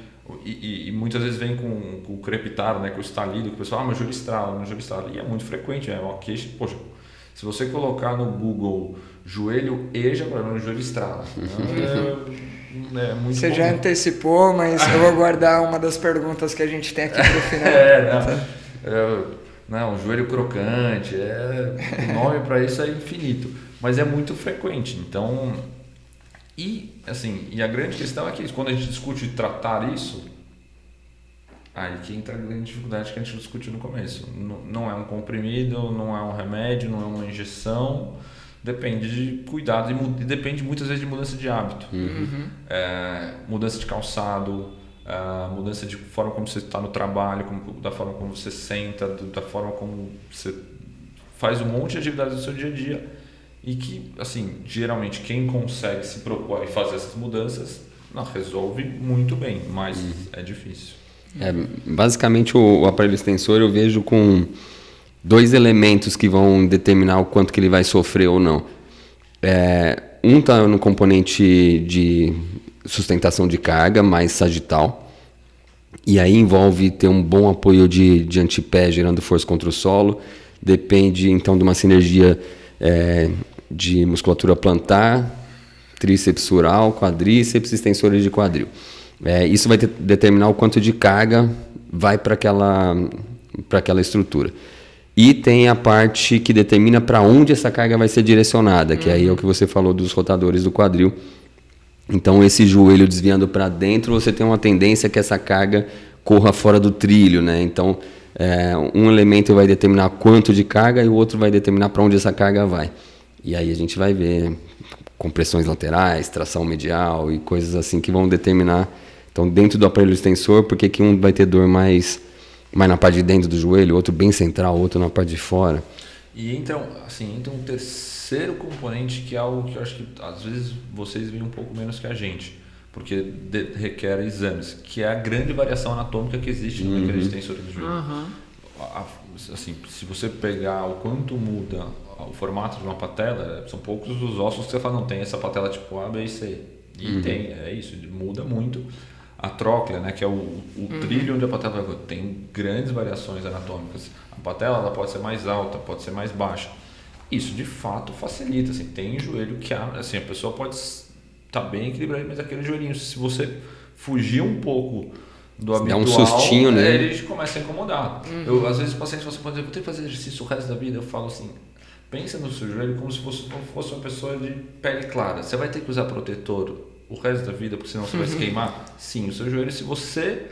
e muitas vezes vem com o crepitar, né, com o estalido, que o pessoal, meu joelho estrala, e é muito frequente, é uma queixa. Se você colocar no Google joelho EJA, o joelho estrala. Muito Você bom. já antecipou, mas eu vou guardar uma das perguntas que a gente tem aqui para o final. Não, joelho crocante, o nome para isso é infinito, mas é muito frequente. Então, e a grande questão é que quando a gente discute tratar isso, aí que entra a grande dificuldade que a gente discutiu no começo. Não é um comprimido, não é um remédio, não é uma injeção. Depende de cuidado e depende muitas vezes de mudança de hábito. Mudança de calçado, mudança de forma como você está no trabalho, da forma como você senta, da forma como você faz um monte de atividades do seu dia a dia e que, geralmente quem consegue se propor e fazer essas mudanças resolve muito bem, mas é difícil. Basicamente o aparelho extensor eu vejo com 2 elementos que vão determinar o quanto que ele vai sofrer ou não. Um está no componente de sustentação de carga, mais sagital, e aí envolve ter um bom apoio de antepé, gerando força contra o solo. Depende, então, de uma sinergia de musculatura plantar tríceps sural, quadríceps, extensores de quadril. Isso vai determinar o quanto de carga vai para aquela estrutura. E tem a parte que determina para onde essa carga vai ser direcionada, que aí é o que você falou dos rotadores do quadril. Então, esse joelho desviando para dentro, você tem uma tendência que essa carga corra fora do trilho, né? Então, um elemento vai determinar quanto de carga e o outro vai determinar para onde essa carga vai. E aí a gente vai ver compressões laterais, tração medial e coisas assim que vão determinar. Então, dentro do aparelho extensor, por que um vai ter dor mais na parte de dentro do joelho, outro bem central, outro na parte de fora. E entra um terceiro componente que é algo que eu acho que às vezes vocês veem um pouco menos que a gente, porque requer exames, que é a grande variação anatômica que existe no mecanismo extensor do joelho. Assim, se você pegar o quanto muda o formato de uma patela, são poucos os ossos que você fala, não tem essa patela tipo A, B e C. E tem, isso, muda muito. A tróclea, né, que é o trilho onde a patela vai, tem grandes variações anatômicas. A patela ela pode ser mais alta, pode ser mais baixa. Isso de fato facilita. Assim, tem joelho que assim, a pessoa pode estar bem equilibrada, mas aquele joelhinho, se você fugir um pouco do habitual, dá um sustinho, né? Ele começa a incomodar. Às vezes os pacientes falam assim, vou ter que fazer exercício o resto da vida. Eu falo assim, pensa no seu joelho como se fosse uma pessoa de pele clara. Você vai ter que usar protetor o resto da vida, porque senão você vai se queimar? Sim, o seu joelho, se você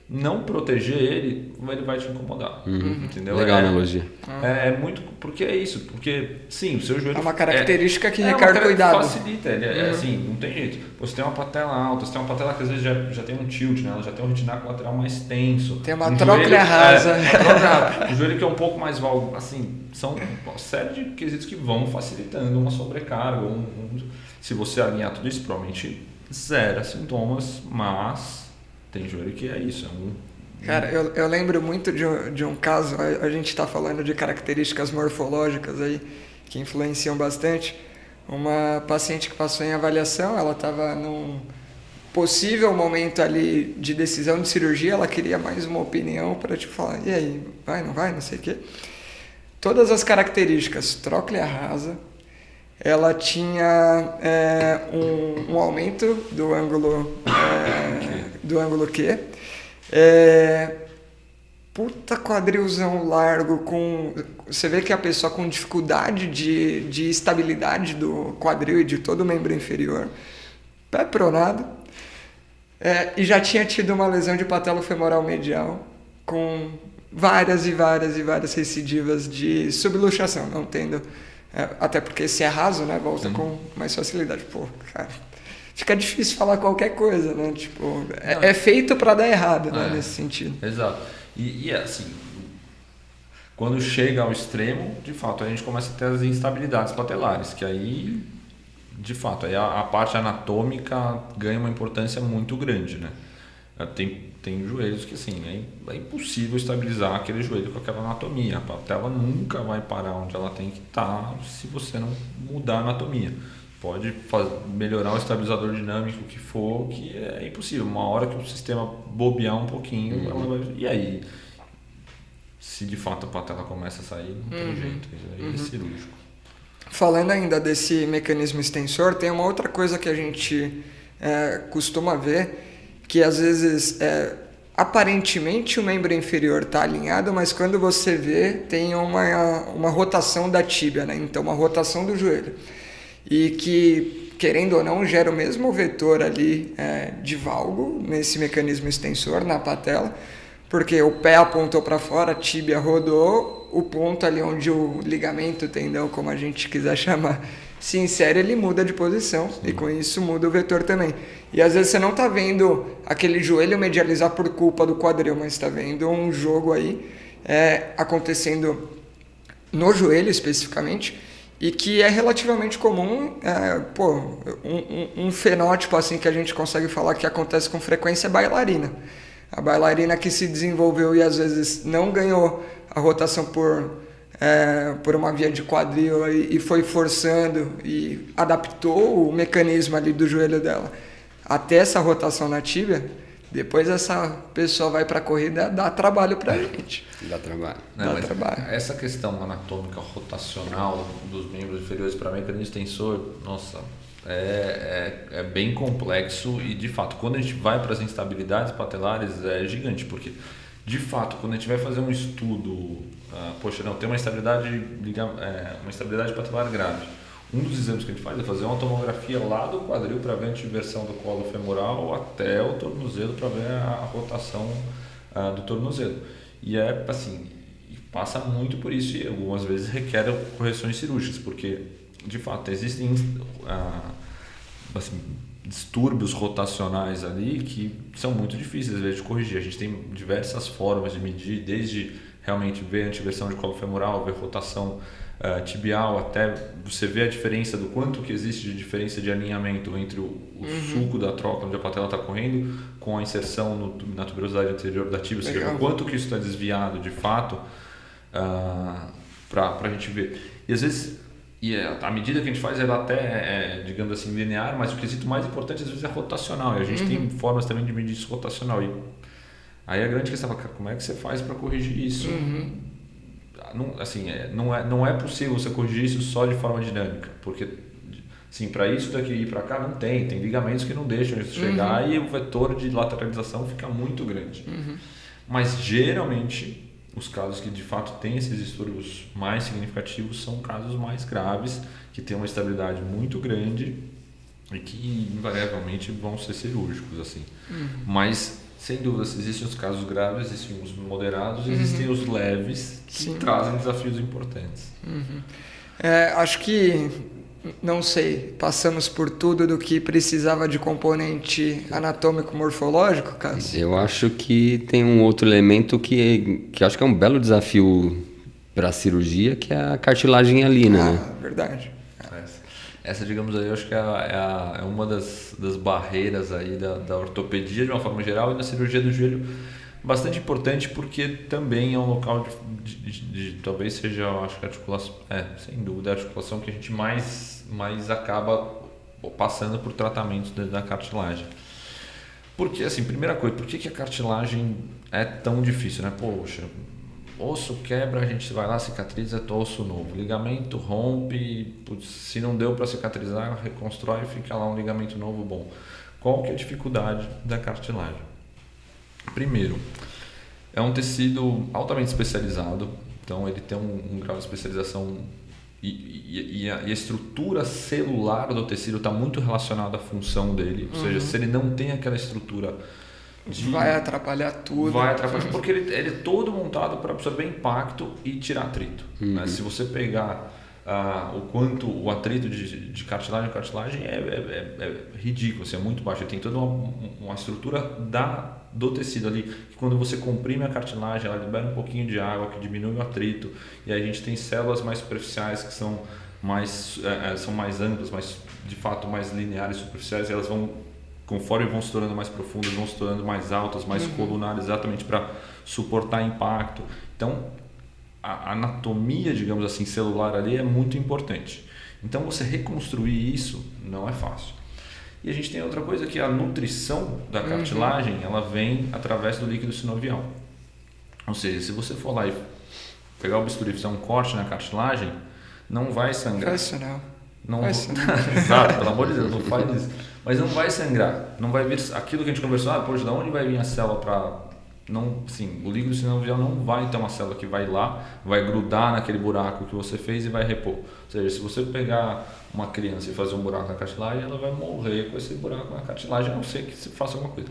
não proteger ele vai te incomodar. Entendeu? Legal a analogia. É muito, porque é isso, porque sim, o seu joelho... É uma característica que requer cuidado. Facilita, assim, não tem jeito. Você tem uma patela alta, você tem uma patela que às vezes já tem um tilt, né? Ela já tem um retináculo lateral mais tenso. Tem uma tróclea rasa. O joelho que é um pouco mais valgo, assim, são uma série de quesitos que vão facilitando uma sobrecarga. Se você alinhar tudo isso, provavelmente zero sintomas, mas tem joelho que é isso. Cara, eu lembro muito de um caso, a gente está falando de características morfológicas aí, que influenciam bastante. Uma paciente que passou em avaliação, ela estava num possível momento ali de decisão de cirurgia, ela queria mais uma opinião para tipo falar, e aí, vai, não sei o quê. Todas as características, tróclea rasa, ela tinha um aumento do ângulo Q, puta quadrilzão largo, você vê que a pessoa com dificuldade de estabilidade do quadril e de todo o membro inferior, pé pronado, e já tinha tido uma lesão de patelofemoral medial com várias recidivas de subluxação, não tendo... até porque se é raso, né, volta com mais facilidade. Pô, cara, fica difícil falar qualquer coisa, né? Tipo, é feito para dar errado, né, nesse sentido. Exato. E assim, quando chega ao extremo, de fato, a gente começa a ter as instabilidades patelares, que aí, de fato, aí a parte anatômica ganha uma importância muito grande, né? Tem joelhos que assim, é impossível estabilizar aquele joelho com aquela anatomia. A patela nunca vai parar onde ela tem que estar se você não mudar a anatomia. Pode melhorar o estabilizador dinâmico que for, que é impossível. Uma hora que o sistema bobear um pouquinho, ela vai... E aí, se de fato a patela começa a sair, não tem jeito. Aí é cirúrgico. Falando ainda desse mecanismo extensor, tem uma outra coisa que a gente costuma ver, que às vezes aparentemente o membro inferior está alinhado, mas quando você vê tem uma rotação da tíbia, né? Então uma rotação do joelho, e que querendo ou não gera o mesmo vetor ali de valgo nesse mecanismo extensor na patela, porque o pé apontou para fora, a tíbia rodou, o ponto ali onde o ligamento, tendão, como a gente quiser chamar, se insere, ele muda de posição. Sim. E com isso muda o vetor também. E às vezes você não está vendo aquele joelho medializar por culpa do quadril, mas está vendo um jogo aí acontecendo no joelho especificamente, e que é relativamente comum, um fenótipo assim que a gente consegue falar que acontece com frequência é bailarina. A bailarina que se desenvolveu e às vezes não ganhou a rotação por uma via de quadril e foi forçando e adaptou o mecanismo ali do joelho dela até essa rotação na tíbia, Depois essa pessoa vai para a corrida, dá trabalho para a gente. Dá trabalho. Dá trabalho. Essa questão anatômica rotacional dos membros inferiores para mecanismo extensor, nossa, é bem complexo e, de fato, quando a gente vai para as instabilidades patelares é gigante, porque, de fato, quando a gente vai fazer um estudo, tem uma instabilidade patelar grave. Um dos exames que a gente faz é fazer uma tomografia lá do quadril para ver a inversão do colo femoral até o tornozelo para ver a rotação do tornozelo. E passa muito por isso e algumas vezes requer correções cirúrgicas, porque de fato existem distúrbios rotacionais ali que são muito difíceis às vezes de corrigir. A gente tem diversas formas de medir, desde realmente ver a antiversão de colo femoral, ver rotação tibial, até você ver a diferença do quanto que existe de diferença de alinhamento entre o sulco da troca, onde a patela está correndo, com a inserção na tuberosidade anterior da tíbia, ou seja, o quanto que isso está desviado de fato, para a gente ver. E às vezes, a medida que a gente faz ela até é, digamos assim, linear, mas o quesito mais importante às vezes é rotacional, e a gente tem formas também de medir isso rotacional. E aí a grande questão é, como é que você faz para corrigir isso? Não é possível você corrigir isso só de forma dinâmica, porque para isso daqui ir para cá não tem ligamentos que não deixam isso chegar e o vetor de lateralização fica muito grande. Mas geralmente os casos que de fato têm esses distúrbios mais significativos são casos mais graves, que têm uma estabilidade muito grande e que invariavelmente vão ser cirúrgicos assim. Mas sem dúvida, existem os casos graves, existem os moderados, existem os leves que trazem desafios importantes. Acho que, não sei, passamos por tudo do que precisava de componente anatômico-morfológico, Cássio? Eu acho que tem um outro elemento que acho que é um belo desafio para a cirurgia, que é a cartilagem hialina, né? Verdade. Essa, digamos aí, eu acho que é uma das barreiras aí da ortopedia de uma forma geral e na cirurgia do joelho bastante importante, porque também é um local de talvez seja, acho que a articulação, sem dúvida, a articulação que a gente mais acaba passando por tratamentos da cartilagem. Porque, assim, primeira coisa, por que a cartilagem é tão difícil, né? Poxa, osso quebra, a gente vai lá, cicatriza, osso novo. Ligamento rompe, se não deu para cicatrizar, reconstrói e fica lá um ligamento novo bom. Qual que é a dificuldade da cartilagem? Primeiro, é um tecido altamente especializado, então ele tem um grau de especialização e a estrutura celular do tecido está muito relacionada à função dele, ou seja, se ele não tem aquela estrutura vai atrapalhar tudo. Vai atrapalhar, porque ele é todo montado para absorver impacto e tirar atrito. Né? Se você pegar o quanto o atrito de cartilagem é ridículo, assim, é muito baixo. Ele tem toda uma estrutura do tecido ali, que quando você comprime a cartilagem, ela libera um pouquinho de água, que diminui o atrito, e aí a gente tem células mais superficiais que são mais amplas, mas de fato mais lineares, superficiais, e elas vão, conforme vão se tornando mais profundas, vão se tornando mais altas, mais colunares, exatamente para suportar impacto. Então, a anatomia, digamos assim, celular ali é muito importante. Então, você reconstruir isso não é fácil. E a gente tem outra coisa, que a nutrição da cartilagem, ela vem através do líquido sinovial. Ou seja, se você for lá e pegar o bisturi e fizer um corte na cartilagem, não vai sangrar. Não. Exato, pelo amor de Deus, não faz isso. Mas não vai sangrar, não vai vir aquilo que a gente conversou, poxa, de onde vai vir a célula para... Não, sim, o líquido sinovial não vai ter uma célula que vai lá, vai grudar naquele buraco que você fez e vai repor. Ou seja, se você pegar uma criança e fazer um buraco na cartilagem, ela vai morrer com esse buraco na cartilagem, a não ser que se faça alguma coisa.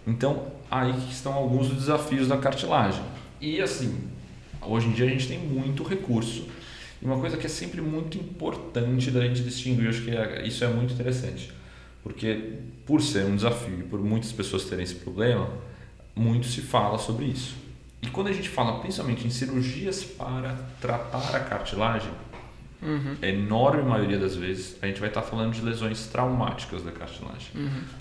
Então, aí que estão alguns dos desafios da cartilagem. E assim, hoje em dia a gente tem muito recurso. E uma coisa que é sempre muito importante da gente distinguir, eu acho que isso é muito interessante. Porque por ser um desafio e por muitas pessoas terem esse problema, muito se fala sobre isso. E quando a gente fala principalmente em cirurgias para tratar a cartilagem, a enorme maioria das vezes a gente vai estar falando de lesões traumáticas da cartilagem,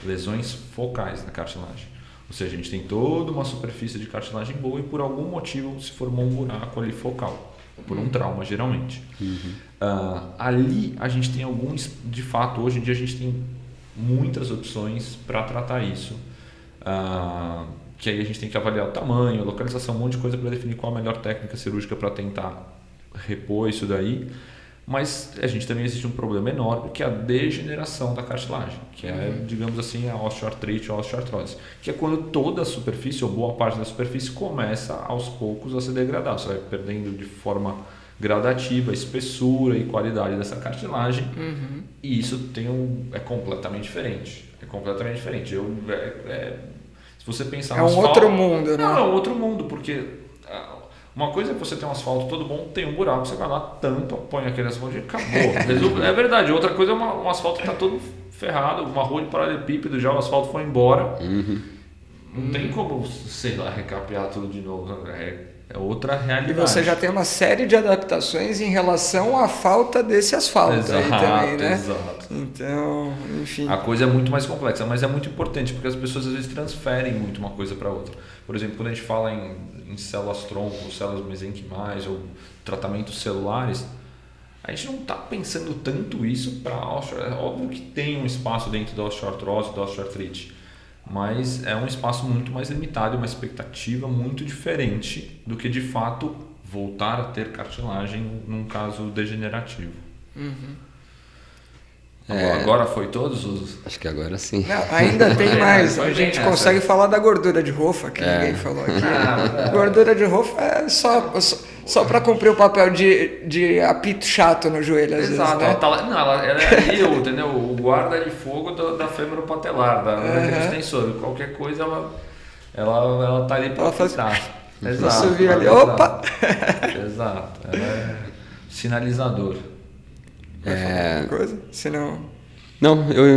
lesões focais da cartilagem. Ou seja, a gente tem toda uma superfície de cartilagem boa e por algum motivo se formou um buraco ali focal, por um trauma geralmente. Ali a gente tem alguns, de fato, hoje em dia a gente tem muitas opções para tratar isso. que aí a gente tem que avaliar o tamanho, a localização, um monte de coisa para definir qual a melhor técnica cirúrgica para tentar repor isso daí. Mas a gente também existe um problema enorme, que é a degeneração da cartilagem, que é, digamos assim, a osteoartrite ou a osteoartrose, que é quando toda a superfície, ou boa parte da superfície, começa aos poucos a se degradar. Você vai perdendo de forma gradativa a espessura e qualidade dessa cartilagem, e isso é completamente diferente. É completamente diferente. Se você pensar no asfalto, outro mundo, né? Não, é um outro mundo, porque uma coisa é você ter um asfalto todo bom, tem um buraco, você vai lá, tampa, põe aquele asfalto e acabou. É verdade. Outra coisa é um asfalto que está todo ferrado, uma rua de paralelepípedo, já o asfalto foi embora. Não tem como, sei lá, recapear tudo de novo. É outra realidade. E você já tem uma série de adaptações em relação à falta desse asfalto aí também, né? Exato. Então, enfim. A coisa é muito mais complexa, mas é muito importante, porque as pessoas às vezes transferem muito uma coisa para outra. Por exemplo, quando a gente fala em células tronco, células mesenquimais ou tratamentos celulares, a gente não está pensando tanto isso para osteoartrose. É óbvio que tem um espaço dentro da osteoartrose, da osteoartrite, mas é um espaço muito mais limitado, uma expectativa muito diferente do que de fato voltar a ter cartilagem num caso degenerativo. Agora foi todos os... Acho que agora sim. Não, ainda tem mais. A gente consegue falar da gordura de Rofa, que ninguém falou aqui. Gordura de Rofa é só para cumprir o papel de apito chato no joelho, às Exato, vezes, né? ela é ali, entendeu? O guarda de fogo da femoropatelar, daquele extensor. Qualquer coisa ela tá ali para filtrar. Exato. Subir ali, opa! Exato, ela é sinalizador. Coisa? Senão... Não,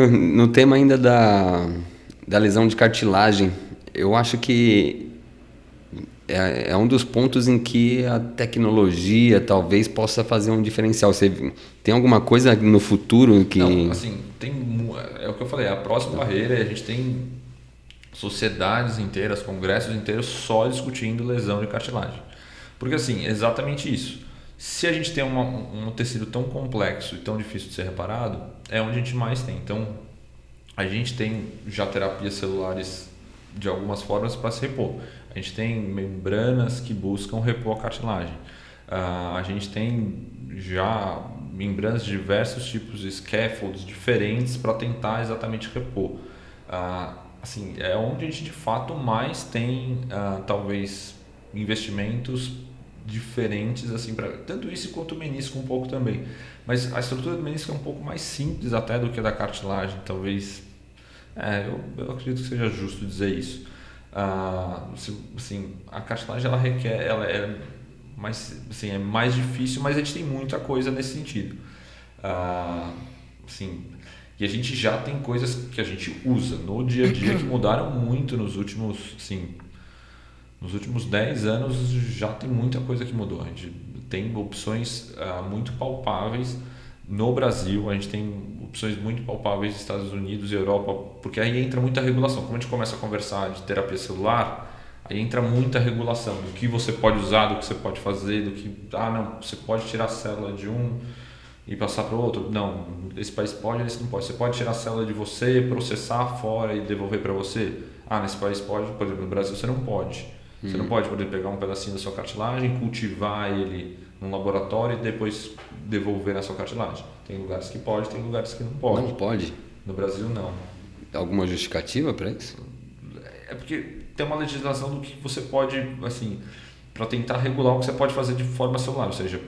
no tema ainda da lesão de cartilagem, eu acho que é um dos pontos em que a tecnologia talvez possa fazer um diferencial. Você tem alguma coisa no futuro que... Não, assim, é o que eu falei, a próxima barreira, a gente tem sociedades inteiras, congressos inteiros só discutindo lesão de cartilagem. Porque assim, exatamente isso. Se a gente tem um tecido tão complexo e tão difícil de ser reparado, é onde a gente mais tem. Então, a gente tem já terapias celulares de algumas formas para se repor. A gente tem membranas que buscam repor a cartilagem. A gente tem já membranas de diversos tipos de scaffolds diferentes para tentar exatamente repor. Assim, é onde a gente de fato mais tem, talvez, investimentos diferentes, assim, para tanto isso quanto o menisco um pouco também. Mas a estrutura do menisco é um pouco mais simples até do que a da cartilagem, talvez. Eu acredito que seja justo dizer isso. Assim, a cartilagem ela é mais, assim, é mais difícil, mas a gente tem muita coisa nesse sentido. Assim, e a gente já tem coisas que a gente usa no dia a dia que mudaram muito nos últimos, assim, nos últimos 10 anos já tem muita coisa que mudou. A gente tem opções muito palpáveis no Brasil, a gente tem opções muito palpáveis nos Estados Unidos e Europa, porque aí entra muita regulação. Como a gente começa a conversar de terapia celular, aí entra muita regulação do que você pode usar, do que você pode fazer, do que, não, você pode tirar a célula de um e passar para o outro. Não, esse país pode, esse não pode. Você pode tirar a célula de você, processar fora e devolver para você. Nesse país pode, por exemplo, no Brasil você não pode. Você não pode poder pegar um pedacinho da sua cartilagem, cultivar ele num laboratório e depois devolver na sua cartilagem. Tem lugares que pode, tem lugares que não pode. Não pode? No Brasil, não. Alguma justificativa para isso? É porque tem uma legislação do que você pode, assim, para tentar regular o que você pode fazer de forma celular, ou seja,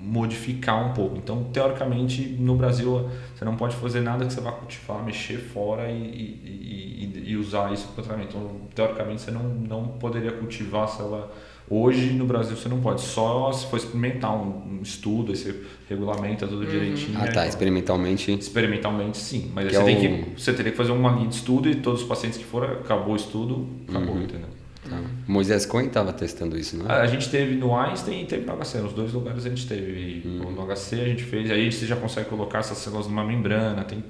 modificar um pouco. Então, teoricamente, no Brasil, você não pode fazer nada que você vá cultivar, mexer fora e usar isso para tratamento. Então, teoricamente, você não poderia cultivar a célula. Hoje, no Brasil, você não pode. Só se for experimentar um estudo, aí você regulamenta tudo direitinho. Experimentalmente. Experimentalmente, sim. Mas você teria que fazer uma linha de estudo e todos os pacientes que foram, acabou o estudo, acabou, entendeu? Moisés Cohen estava testando isso, não é? A gente teve no Einstein e teve no HC, nos dois lugares a gente teve. No HC a gente fez, aí você já consegue colocar essas células numa membrana, tem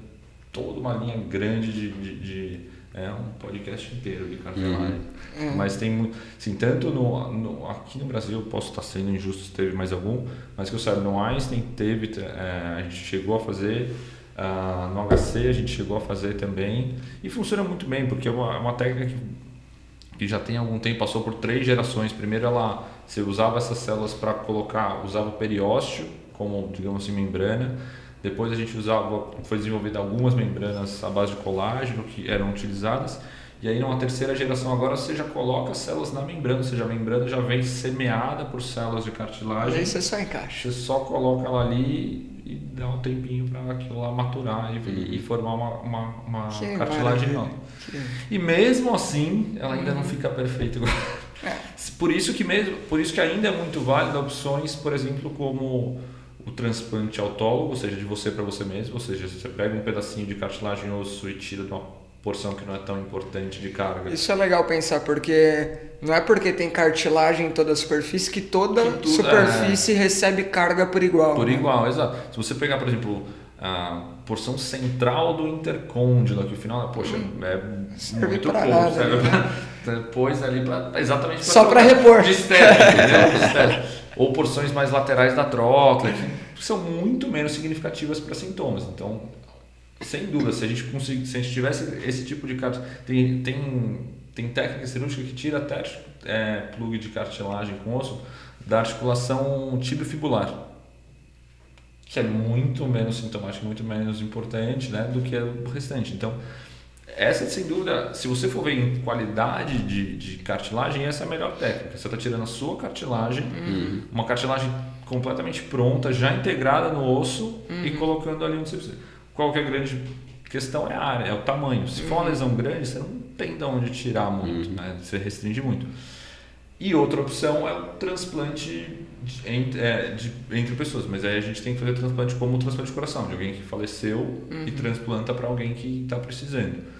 toda uma linha grande de um podcast inteiro de cartilagem. Mas tem, assim, tanto aqui no Brasil, posso estar sendo injusto se teve mais algum, mas que eu saiba, no Einstein teve, a gente chegou a fazer, No HC a gente chegou a fazer também e funciona muito bem, porque é uma técnica que já tem algum tempo, passou por 3 gerações. Primeiro você usava essas células para usava o periósteo como, digamos assim, membrana. Depois a gente foi desenvolvida algumas membranas à base de colágeno que eram utilizadas. E aí numa terceira geração agora você já coloca as células na membrana, ou seja, a membrana já vem semeada por células de cartilagem. E aí você só encaixa. Você só coloca ela ali e dá um tempinho para aquilo lá maturar e formar uma cartilagem nova. E mesmo assim, ela ainda não fica perfeita. Por isso que ainda é muito válido opções, por exemplo, como o transplante autólogo, ou seja, de você para você mesmo, ou seja, você pega um pedacinho de cartilagem osso e tira de uma porção que não é tão importante de carga. Isso é legal pensar, porque não é porque tem cartilagem em toda a superfície que toda superfície recebe carga por igual. Por igual, exato. Se você pegar, por exemplo, a porção central do intercôndilo, que o final, poxa, é muito pouco. Depois ali exatamente para só para repor. De estética, ou porções mais laterais da tróclea, que são muito menos significativas para sintomas. Então, sem dúvida, se a gente tivesse esse tipo de cartilagem, tem técnica cirúrgica que tira até plug de cartilagem com osso da articulação tibiofibular, que é muito menos sintomático, muito menos importante, né, do que o restante. Então, essa, sem dúvida, se você for ver em qualidade de cartilagem, essa é a melhor técnica. Você está tirando a sua cartilagem, uma cartilagem completamente pronta, já integrada no osso e colocando ali onde você precisa. Qual que é a grande questão? É a área, é o tamanho. Se for uma lesão grande, você não tem de onde tirar muito, né? Você restringe muito. E outra opção é o transplante entre pessoas, mas aí a gente tem que fazer transplante como o transplante de coração, de alguém que faleceu e transplanta para alguém que está precisando.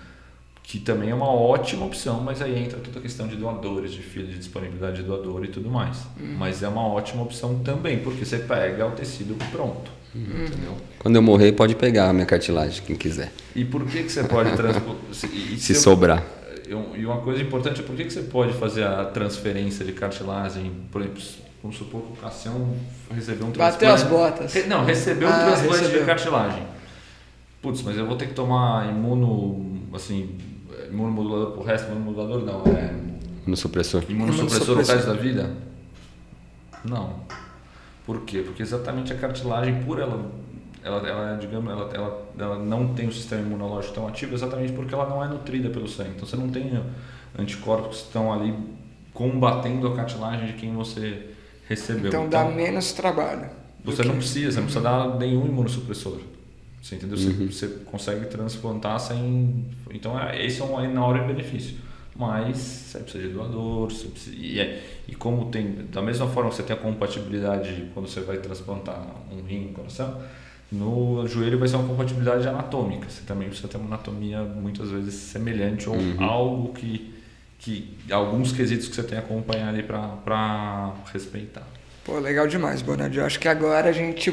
Que também é uma ótima opção, mas aí entra toda a questão de doadores, de fila de disponibilidade de doador e tudo mais. Mas é uma ótima opção também, porque você pega o tecido pronto. Entendeu? Quando eu morrer, pode pegar a minha cartilagem, quem quiser. E por que você pode transplantar? Se sobrar. E uma coisa importante é por que você pode fazer a transferência de cartilagem, por exemplo, vamos supor que o Cassião recebeu um transplante. Bateu as botas. Recebeu um transplante de cartilagem. Putz, mas eu vou ter que tomar imunomodulador pro resto, imunomodulador não, Imunossupressor. Imunossupressor o resto da vida? Não. Por quê? Porque exatamente a cartilagem, por ela não tem o sistema imunológico tão ativo, exatamente porque ela não é nutrida pelo sangue. Então você não tem anticorpos que estão ali combatendo a cartilagem de quem você recebeu. Então dá menos trabalho. Você não precisa dar nenhum imunossupressor. Você entendeu? Você consegue transplantar sem... Então esse é um enorme benefício. Mas você precisa de doador, e como tem, da mesma forma que você tem a compatibilidade quando você vai transplantar um rim, um coração, no joelho vai ser uma compatibilidade anatômica. Você também precisa ter uma anatomia muitas vezes semelhante ou algo que alguns quesitos que você tem que acompanhar ali para respeitar. Pô, legal demais, Bonadi. Eu acho que agora a gente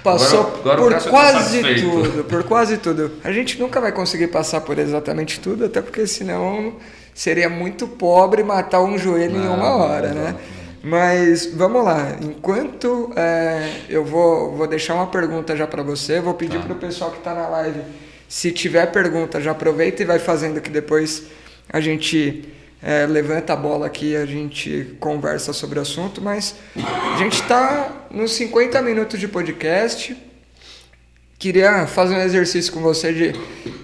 passou agora por quase tudo. A gente nunca vai conseguir passar por exatamente tudo, até porque senão seria muito pobre matar um joelho em uma hora, né? Mas vamos lá. Enquanto eu vou deixar uma pergunta já para você, vou pedir para o pessoal que está na live, se tiver pergunta, já aproveita e vai fazendo, que depois a gente levanta a bola aqui e a gente conversa sobre o assunto. Mas a gente está nos 50 minutos de podcast. Queria fazer um exercício com você de...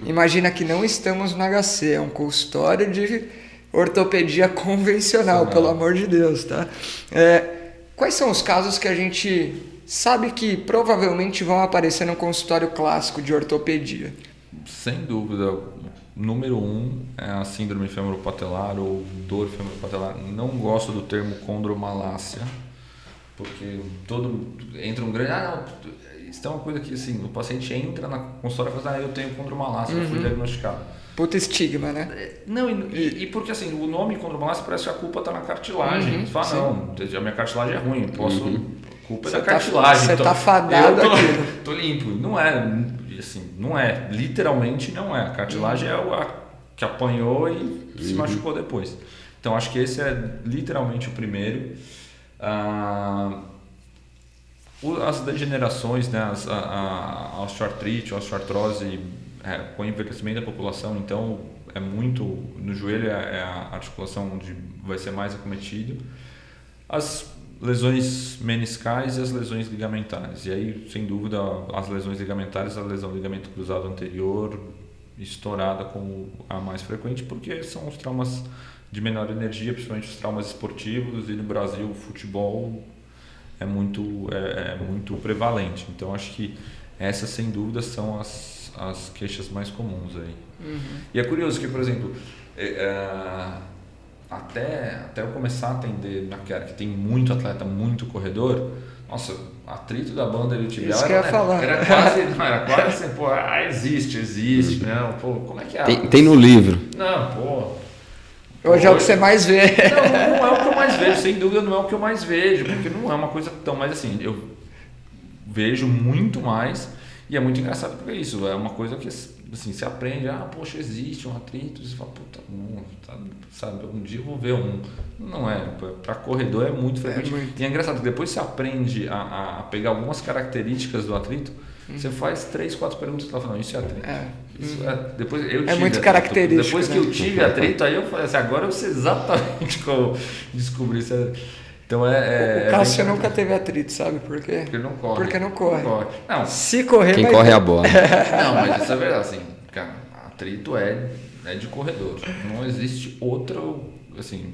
Imagina que não estamos no HC, é um consultório de ortopedia convencional, pelo amor de Deus, tá? Quais são os casos que a gente sabe que provavelmente vão aparecer no consultório clássico de ortopedia? Sem dúvida, número 1 é a síndrome femoropatelar ou dor femoropatelar. Não gosto do termo condromalácia, porque entra um grande... Isso é uma coisa que assim, o paciente entra na consultória e fala, eu tenho condromalácia, eu fui diagnosticado. Puta estigma, né? Não, e porque assim, o nome condromalácia parece que a culpa está na cartilagem. Você fala, não, a minha cartilagem é ruim, a culpa é da cartilagem. Você tá fadado aqui. Tô limpo. Não é, assim, não é, literalmente não é. A cartilagem é a que apanhou e se machucou depois. Então acho que esse é literalmente o primeiro. As degenerações, né, a osteoartrite, a osteoartrose, com o envelhecimento da população, então é muito, no joelho é a articulação onde vai ser mais acometido. As lesões meniscais e as lesões ligamentares. E aí, sem dúvida, as lesões ligamentares, a lesão ligamento cruzado anterior estourada como a mais frequente, porque são os traumas de menor energia, principalmente os traumas esportivos, e no Brasil o futebol é muito prevalente. Então acho que essas sem dúvida são as queixas mais comuns aí. E é curioso que, por exemplo, até eu começar a atender na Care, que tem muito atleta, muito corredor, nossa, atrito da banda iliotibial Isso que eu ia falar. Era quase assim, pô, existe, né? Pô, como é que é? Tem no livro. Não, pô. Hoje é o que você mais vê. Não é o que eu mais vejo, sem dúvida não é o que eu mais vejo, porque não é uma coisa tão mais assim, eu vejo muito mais e é muito engraçado porque é isso, é uma coisa que assim, você aprende, poxa, existe um atrito, você fala, puta, sabe, um dia eu vou ver um. Não é, para corredor é muito frequente. E é engraçado que depois você aprende a pegar algumas características do atrito, você faz 3, 4 perguntas e ela fala, não, isso é atrito. Depois eu tive muito atrito. característico. Depois que eu tive atrito, aí eu falei assim, agora eu sei exatamente como descobrir isso. Então o Cássio nunca teve atrito, sabe por quê? Porque não corre. Porque não corre. Não, se correr, quem corre é a bola. Não, mas isso é verdade, assim, cara, atrito é de corredor. Não existe outro, assim,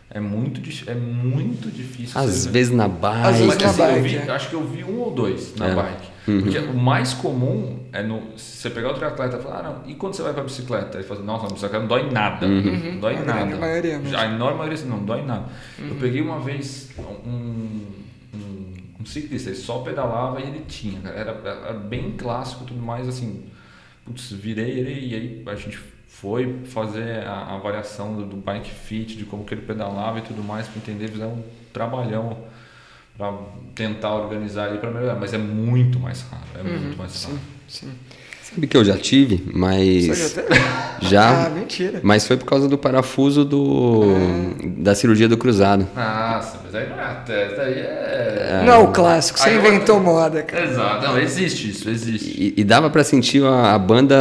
é muito difícil. Às vezes na bike. Às vezes na bike, acho que eu vi 1 ou 2 na bike. Porque o mais comum é se você pegar outro atleta e falar, não, e quando você vai pra bicicleta? Ele fala assim, nossa, a bicicleta não dói nada. Não dói nada. A maioria mesmo. A enorme maioria não dói nada. Eu peguei uma vez um ciclista, ele só pedalava e ele tinha, cara. Era bem clássico, tudo mais assim. Putz, virei ele e aí a gente foi fazer a avaliação do bike fit, de como que ele pedalava e tudo mais, para entender, fizer um trabalhão para tentar organizar ali para melhorar, mas é muito mais raro, muito mais raro. Sim. Sabe que eu já tive, mas... Você já teve? Já, mentira. mas foi por causa do parafuso da cirurgia do cruzado. Nossa, mas aí não é... Não é o clássico, você inventou moda, cara. Exato, não, existe isso, existe. E dava para sentir a banda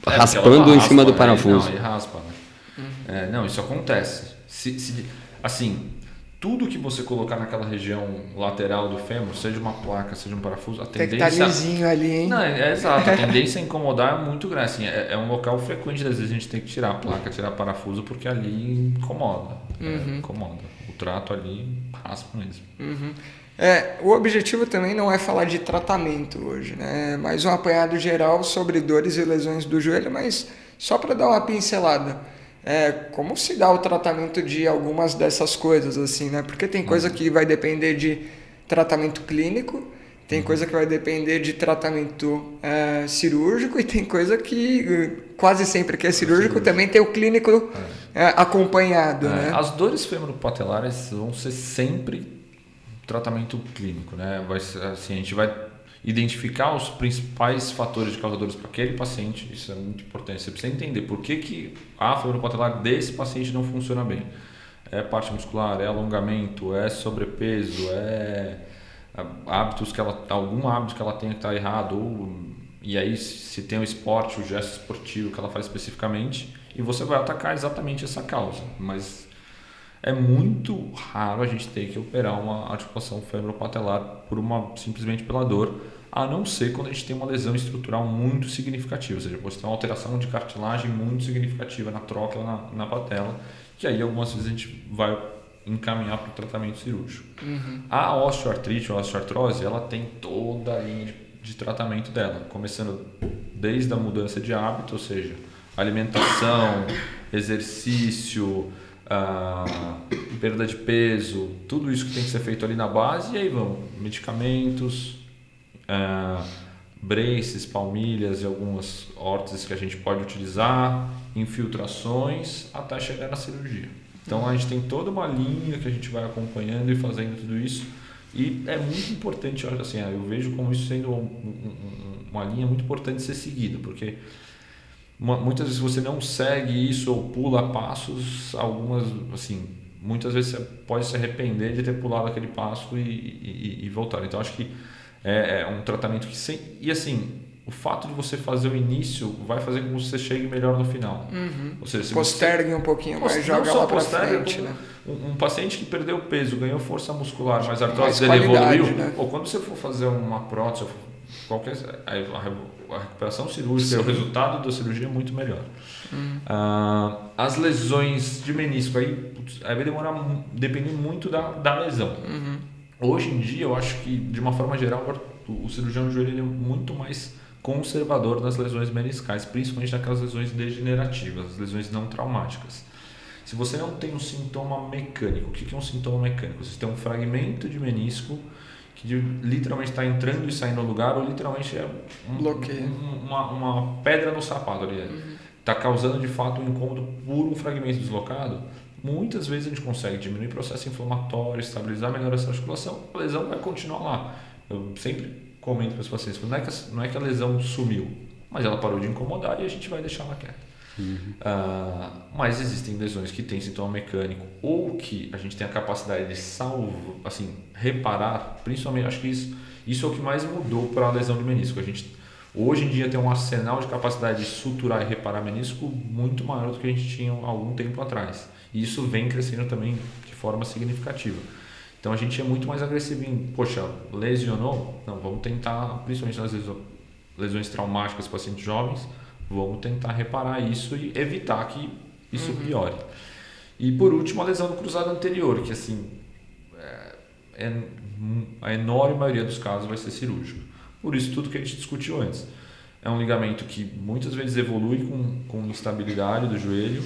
raspando em cima do parafuso. Não, e raspa, né? Não, isso acontece. Assim, tudo que você colocar naquela região lateral do fêmur, seja uma placa, seja um parafuso, a tendência... Tem que estar lisinho ali, hein? Não, exato. A tendência a incomodar é muito grande. Assim, é um local frequente, às vezes a gente tem que tirar a placa, tirar parafuso, porque ali incomoda. Incomoda. O trato ali raspa mesmo. O objetivo também não é falar de tratamento hoje, né? É mais um apanhado geral sobre dores e lesões do joelho, mas só para dar uma pincelada. Como se dá o tratamento de algumas dessas coisas, assim, né? Porque tem coisa que vai depender de tratamento clínico, tem coisa que vai depender de tratamento cirúrgico e tem coisa que quase sempre que é cirúrgico também tem o clínico acompanhado, né? As dores femoropatelares vão ser sempre tratamento clínico, né? Vai ser, assim, a gente vai identificar os principais fatores de causadores para aquele paciente, isso é muito importante. Você precisa entender por que a femoropatelar desse paciente não funciona bem. É parte muscular, é alongamento, é sobrepeso, algum hábito que ela tenha que estar errado, e aí se tem o esporte, o gesto esportivo que ela faz especificamente, e você vai atacar exatamente essa causa. Mas é muito raro a gente ter que operar uma articulação femoropatelar simplesmente pela dor, a não ser quando a gente tem uma lesão estrutural muito significativa, ou seja, você tem uma alteração de cartilagem muito significativa na tróclea, na patela, que aí algumas vezes a gente vai encaminhar para o tratamento cirúrgico. A osteoartrite ou a osteoartrose, ela tem toda a linha de tratamento dela, começando desde a mudança de hábito, ou seja, alimentação, exercício, perda de peso, tudo isso que tem que ser feito ali na base, e aí vão medicamentos, braces, palmilhas e algumas órteses que a gente pode utilizar, infiltrações, até chegar na cirurgia. Então a gente tem toda uma linha que a gente vai acompanhando e fazendo tudo isso, e é muito importante, assim, eu vejo como isso sendo uma linha muito importante de ser seguida, porque muitas vezes você não segue isso ou pula passos, algumas, assim, muitas vezes você pode se arrepender de ter pulado aquele passo e voltar. Então acho que é um tratamento que e assim, o fato de você fazer o início vai fazer com que você chegue melhor no final. Ou seja, se postergue um pouquinho mais, joga lá para frente, né? Um paciente que perdeu peso, ganhou força muscular, mas a artrose dele evoluiu, né? Ou quando você for fazer uma prótese, a recuperação cirúrgica, o resultado da cirurgia é muito melhor. As lesões de menisco, aí vai demorar, depende muito da lesão. Hoje em dia, eu acho que, de uma forma geral, o cirurgião de joelho ele é muito mais conservador nas lesões meniscais, principalmente naquelas lesões degenerativas, as lesões não traumáticas. Se você não tem um sintoma mecânico, o que é um sintoma mecânico? Você tem um fragmento de menisco que literalmente está entrando e saindo do lugar, ou literalmente é uma pedra no sapato ali. Está causando de fato um incômodo por um fragmento deslocado. Muitas vezes a gente consegue diminuir o processo inflamatório, estabilizar melhor essa articulação, a lesão vai continuar lá. Eu sempre comento para os pacientes, não é que a lesão sumiu, mas ela parou de incomodar e a gente vai deixar ela quieta. Mas existem lesões que têm sintoma mecânico ou que a gente tem a capacidade de reparar, principalmente, acho que isso é o que mais mudou para a lesão de menisco. A gente hoje em dia tem um arsenal de capacidade de suturar e reparar menisco muito maior do que a gente tinha há algum tempo atrás. E isso vem crescendo também de forma significativa. Então a gente é muito mais agressivo em, lesionou? Não, vamos tentar, principalmente nas lesões traumáticas para pacientes jovens, vamos tentar reparar isso e evitar que isso piore. E por último, a lesão do cruzado anterior, que assim, a enorme maioria dos casos vai ser cirúrgico. Por isso tudo que a gente discutiu antes. É um ligamento que muitas vezes evolui com instabilidade do joelho,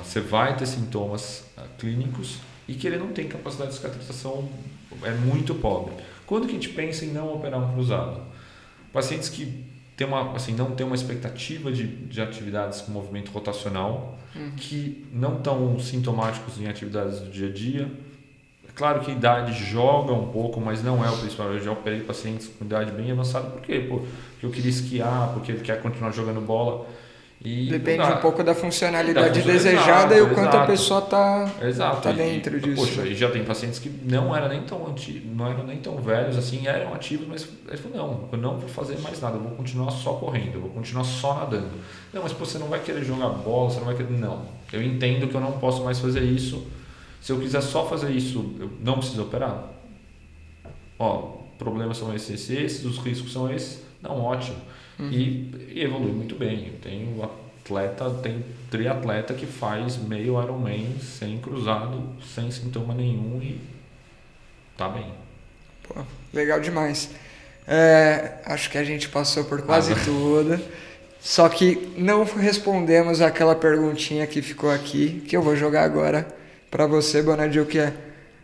você vai ter sintomas clínicos e que ele não tem capacidade de cicatrização, é muito pobre. Quando que a gente pensa em não operar um cruzado? Pacientes que não tem uma expectativa de atividades com movimento rotacional, que não estão sintomáticos em atividades do dia a dia. É claro que a idade joga um pouco, mas não é o principal. Eu já operei pacientes com idade bem avançada, por quê? Porque eu queria esquiar, porque ele quer continuar jogando bola. Depende um pouco da funcionalidade desejada e o quanto a pessoa está dentro disso. Poxa, e já tem pacientes que não eram nem tão velhos assim, eram ativos, mas ele falou, não, eu não vou fazer mais nada, eu vou continuar só correndo, eu vou continuar só nadando. Não, mas você não vai querer jogar bola, você não vai querer... Não, eu entendo que eu não posso mais fazer isso. Se eu quiser só fazer isso, eu não preciso operar. Problemas são esses, os riscos são esses. Não, ótimo. E evolui muito bem. Tem triatleta que faz meio Ironman sem cruzado, sem sintoma nenhum e tá bem. Pô, legal demais. Acho que a gente passou por quase tudo. Só que não respondemos aquela perguntinha que ficou aqui, que eu vou jogar agora para você, Bonadil, que é: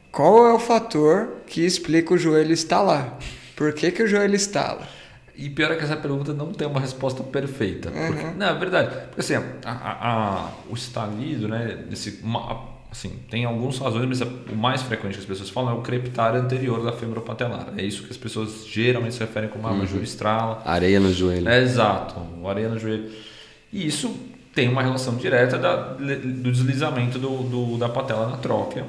qual é o fator que explica o joelho estalar? Por que o joelho estala? E pior é que essa pergunta não tem uma resposta perfeita. Porque, não, é verdade. Porque assim, o estalido, né, tem algumas razões, mas o mais frequente que as pessoas falam é o crepitar anterior da femoropatelar. É isso que as pessoas geralmente se referem como o joelho estrala. Areia no joelho. Exato, areia no joelho. E isso tem uma relação direta do deslizamento da patela na tróquea.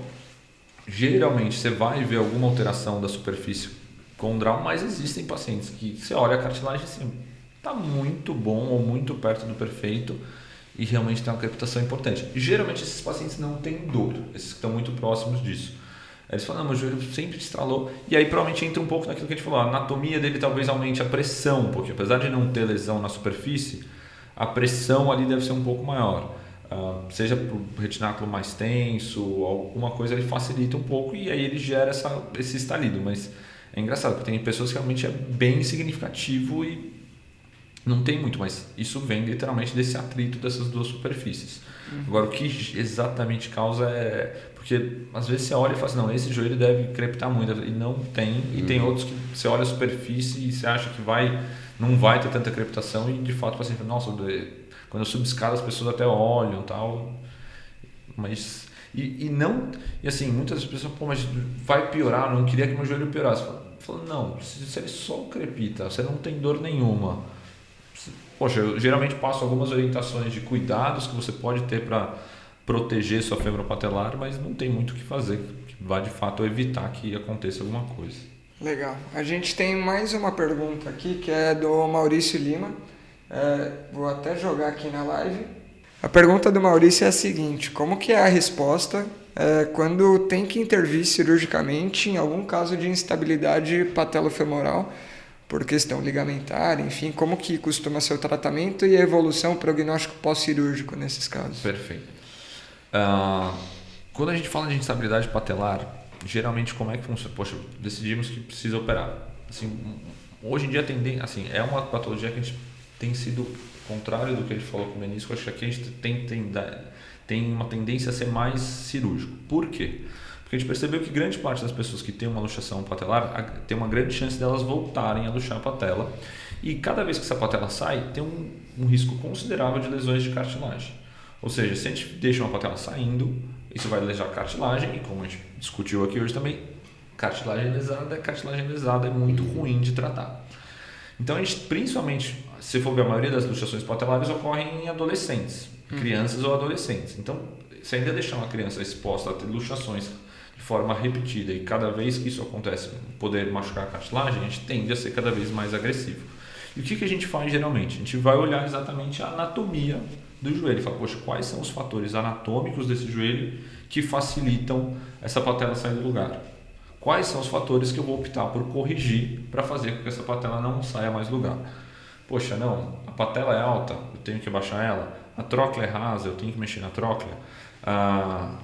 Geralmente você vai ver alguma alteração da superfície condral, mas existem pacientes que você olha a cartilagem assim, está muito bom ou muito perto do perfeito e realmente tem uma crepitação importante. E, geralmente esses pacientes não têm dor, esses que estão muito próximos disso. Eles falam, não, meu joelho sempre estralou, e aí provavelmente entra um pouco naquilo que a gente falou, a anatomia dele talvez aumente a pressão, porque apesar de não ter lesão na superfície, a pressão ali deve ser um pouco maior. Seja para o retináculo mais tenso, alguma coisa ele facilita um pouco e aí ele gera esse estalido, mas é engraçado, porque tem pessoas que realmente é bem significativo e não tem muito, mas isso vem literalmente desse atrito dessas duas superfícies. Agora, o que exatamente causa porque às vezes você olha e fala assim, não, esse joelho deve crepitar muito, e não tem, e tem outros que você olha a superfície e você acha que não vai ter tanta crepitação, e de fato o paciente fala, nossa, quando eu subo escada as pessoas até olham e tal, mas... E assim, muitas pessoas, mas vai piorar, não queria que meu joelho piorasse. Falando, não, se ele só crepita, você não tem dor nenhuma. Poxa, eu geralmente passo algumas orientações de cuidados que você pode ter para proteger sua femoropatelar, mas não tem muito o que fazer, que vai de fato evitar que aconteça alguma coisa. Legal. A gente tem mais uma pergunta aqui que é do Maurício Lima. Vou até jogar aqui na live. A pergunta do Maurício é a seguinte: como que é a resposta quando tem que intervir cirurgicamente em algum caso de instabilidade patelofemoral por questão ligamentar, enfim, como que costuma ser o tratamento e a evolução prognóstico pós-cirúrgico nesses casos? Perfeito. Quando a gente fala de instabilidade patelar, geralmente como é que funciona? Poxa, decidimos que precisa operar. Assim, hoje em dia é uma patologia que a gente tem sido contrário do que a gente falou com o menisco. Acho que aqui a gente tem uma tendência a ser mais cirúrgico. Por quê? Porque a gente percebeu que grande parte das pessoas que têm uma luxação patelar tem uma grande chance delas voltarem a luxar a patela. E cada vez que essa patela sai, tem um risco considerável de lesões de cartilagem. Ou seja, se a gente deixa uma patela saindo, isso vai lesar a cartilagem. E como a gente discutiu aqui hoje também, cartilagem lesada é muito ruim de tratar. Então, a gente, principalmente, se for ver, a maioria das luxações patelares ocorrem em adolescentes, crianças ou adolescentes. Então, se ainda deixar uma criança exposta a ter luxações de forma repetida e cada vez que isso acontece poder machucar a cartilagem, a gente tende a ser cada vez mais agressivo. E o que a gente faz geralmente? A gente vai olhar exatamente a anatomia do joelho e fala, poxa, quais são os fatores anatômicos desse joelho que facilitam essa patela sair do lugar? Quais são os fatores que eu vou optar por corrigir para fazer com que essa patela não saia mais do lugar? Poxa, não, a patela é alta, eu tenho que abaixar ela. A tróclea é rasa, eu tenho que mexer na tróclea.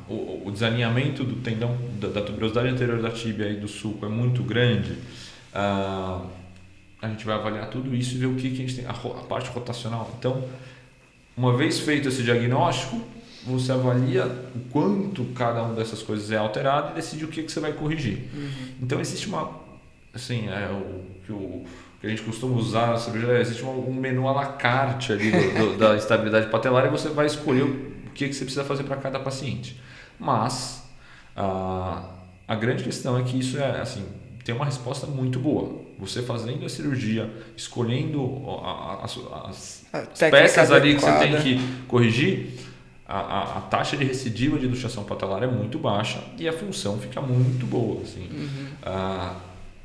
O desalinhamento do tendão, da tuberosidade anterior da tíbia e do sulco é muito grande. A gente vai avaliar tudo isso e ver o que a gente tem, a parte rotacional. Então, uma vez feito esse diagnóstico, você avalia o quanto cada uma dessas coisas é alterado e decide o que você vai corrigir. Então, existe o que a gente costuma usar na cirurgia, existe um menu à la carte ali da estabilidade patelar e você vai escolher o que você precisa fazer para cada paciente. Mas a grande questão é que isso tem uma resposta muito boa. Você fazendo a cirurgia, escolhendo as peças ali que você tem que corrigir, a taxa de recidiva de luxação patelar é muito baixa e a função fica muito boa. Assim. A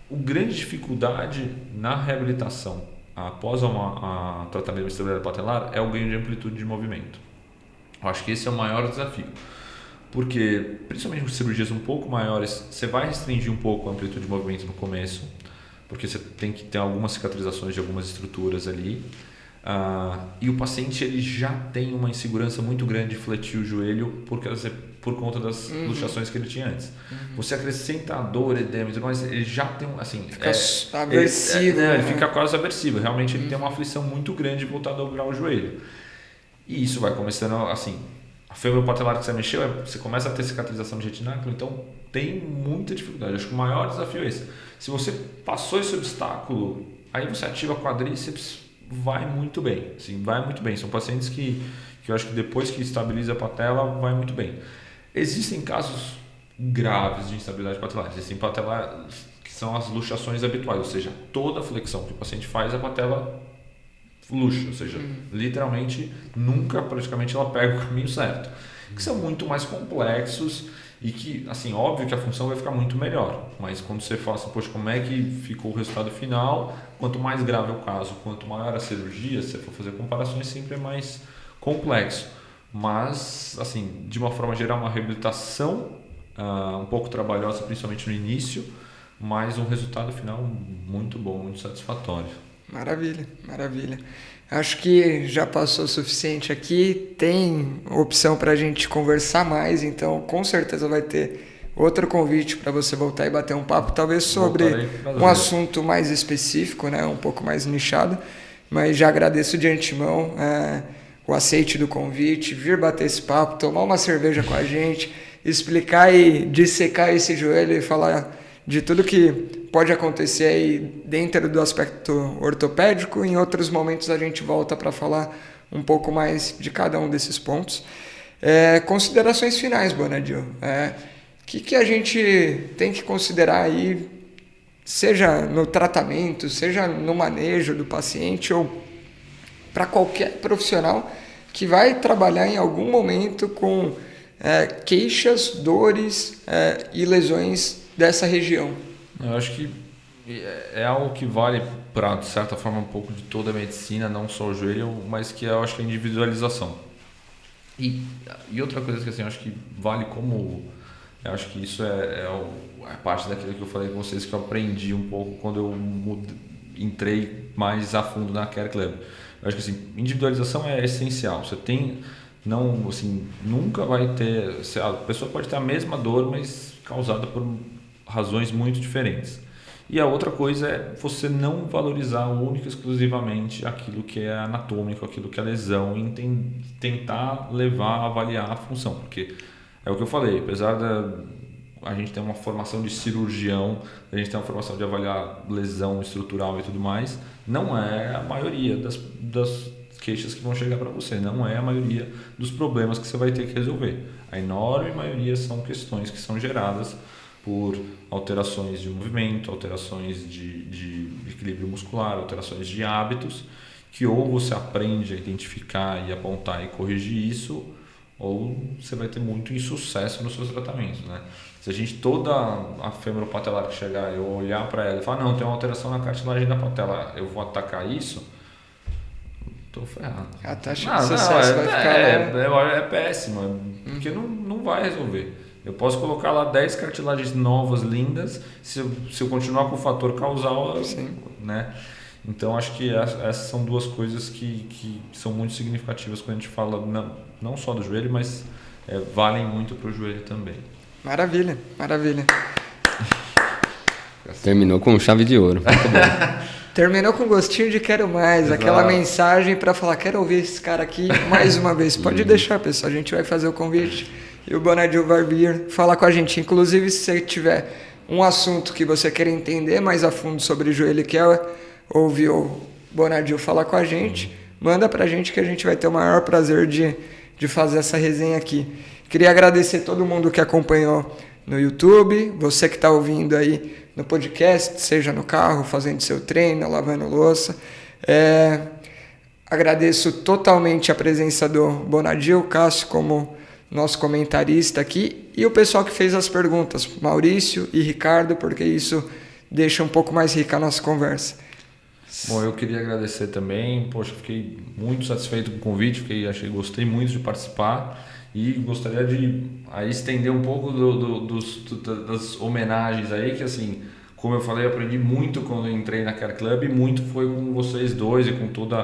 grande dificuldade na reabilitação após tratamento de estabilidade patelar é o ganho de amplitude de movimento. Eu acho que esse é o maior desafio. Porque, principalmente com cirurgias um pouco maiores, você vai restringir um pouco a amplitude de movimento no começo, porque você tem que ter algumas cicatrizações de algumas estruturas ali. E o paciente ele já tem uma insegurança muito grande de fletir o joelho por conta das luxações que ele tinha antes. Você acrescenta a dor, edema, mas ele já tem fica aversivo. Ele fica quase aversivo. Realmente ele tem uma aflição muito grande de voltar a dobrar o joelho. E isso vai começando assim. A femoropatelar que você mexeu, você começa a ter cicatrização de retináculo, então tem muita dificuldade. Acho que o maior desafio é esse. Se você passou esse obstáculo, aí você ativa quadríceps, vai muito bem. Assim, vai muito bem. São pacientes que eu acho que depois que estabiliza a patela, vai muito bem. Existem casos graves de instabilidade patelar. Existem patelar que são as luxações habituais, ou seja, toda a flexão que o paciente faz, a patela luxa, ou seja, literalmente nunca praticamente ela pega o caminho certo, que são muito mais complexos e que, assim, óbvio que a função vai ficar muito melhor, mas quando você fala assim, poxa, como é que ficou o resultado final, quanto mais grave é o caso, quanto maior a cirurgia, se você for fazer comparações, sempre é mais complexo, mas, assim, de uma forma geral, uma reabilitação um pouco trabalhosa, principalmente no início, mas um resultado final muito bom, muito satisfatório. Maravilha, maravilha. Acho que já passou o suficiente aqui. Tem opção para a gente conversar mais, então com certeza vai ter outro convite para você voltar e bater um papo, talvez sobre um assunto mais específico, né? Um pouco mais nichado. Mas já agradeço de antemão o aceite do convite, vir bater esse papo, tomar uma cerveja com a gente, explicar e dissecar esse joelho e falar de tudo que pode acontecer aí dentro do aspecto ortopédico. Em outros momentos a gente volta para falar um pouco mais de cada um desses pontos. Considerações finais, Bonadio. Que a gente tem que considerar aí, seja no tratamento, seja no manejo do paciente ou para qualquer profissional, que vai trabalhar em algum momento com queixas, dores e lesões dessa região. Eu acho que é algo que vale para, de certa forma, um pouco de toda a medicina, não só o joelho, mas que eu acho que é a individualização. E outra coisa que assim, eu acho que vale como... Eu acho que isso é parte daquilo que eu falei com vocês, que eu aprendi um pouco quando eu entrei mais a fundo na Care Club. Eu acho que assim, individualização é essencial. Você tem... Não, assim, nunca vai ter... A pessoa pode ter a mesma dor, mas causada por razões muito diferentes. E a outra coisa é você não valorizar única e exclusivamente aquilo que é anatômico, aquilo que é lesão, e tentar levar, avaliar a função. Porque é o que eu falei, apesar da a gente ter uma formação de cirurgião, a gente ter uma formação de avaliar lesão estrutural e tudo mais, não é a maioria das queixas que vão chegar para você, não é a maioria dos problemas que você vai ter que resolver. A enorme maioria são questões que são geradas por alterações de movimento, alterações de equilíbrio muscular, alterações de hábitos, que ou você aprende a identificar e apontar e corrigir isso, ou você vai ter muito insucesso nos seus tratamentos, né? Se a gente, toda a femoropatelar que chegar, eu olhar para ela e falar, não, tem uma alteração na cartilagem da patela, eu vou atacar isso, tô ferrado. A taxa de sucesso vai ficar... É péssima, porque não vai resolver. Eu posso colocar lá 10 cartilagens novas, lindas, se eu continuar com o fator causal, né? Então, acho que essas são duas coisas que são muito significativas quando a gente fala não só do joelho, mas valem muito para o joelho também. Maravilha, maravilha. Terminou com chave de ouro. Muito bom. Terminou com gostinho de quero mais, exato. Aquela mensagem para falar, quero ouvir esse cara aqui mais uma vez. Pode deixar, pessoal, a gente vai fazer o convite e o Bonadio vai vir falar com a gente. Inclusive, se você tiver um assunto que você quer entender mais a fundo sobre o joelho e quer ouvir o Bonadio falar com a gente, manda pra gente que a gente vai ter o maior prazer de fazer essa resenha aqui. Queria agradecer todo mundo que acompanhou no YouTube, você que está ouvindo aí no podcast, seja no carro, fazendo seu treino, lavando louça. Agradeço totalmente a presença do Bonadio, Cássio como nosso comentarista aqui, e o pessoal que fez as perguntas, Maurício e Ricardo, porque isso deixa um pouco mais rica a nossa conversa. Bom, eu queria agradecer também, poxa, fiquei muito satisfeito com o convite, gostei muito de participar e gostaria de aí estender um pouco das homenagens aí, que assim, como eu falei, eu aprendi muito quando eu entrei na Care Club e muito foi com vocês dois e com todo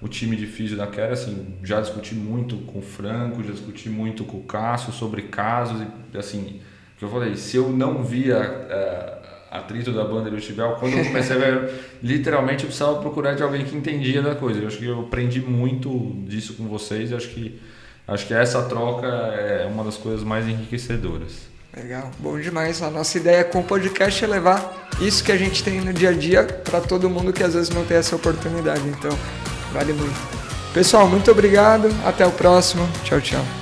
o time de físio da Care, assim, já discuti muito com o Franco, já discuti muito com o Cássio sobre casos e assim, que eu falei, se eu não via atrito da banda do Tibel, quando eu comecei a ver, literalmente eu precisava procurar de alguém que entendia da coisa. Eu acho que eu aprendi muito disso com vocês e acho que essa troca é uma das coisas mais enriquecedoras. Legal, bom demais. A nossa ideia com o podcast é levar isso que a gente tem no dia a dia para todo mundo que às vezes não tem essa oportunidade. Então, vale muito. Pessoal, muito obrigado. Até o próximo. Tchau, tchau.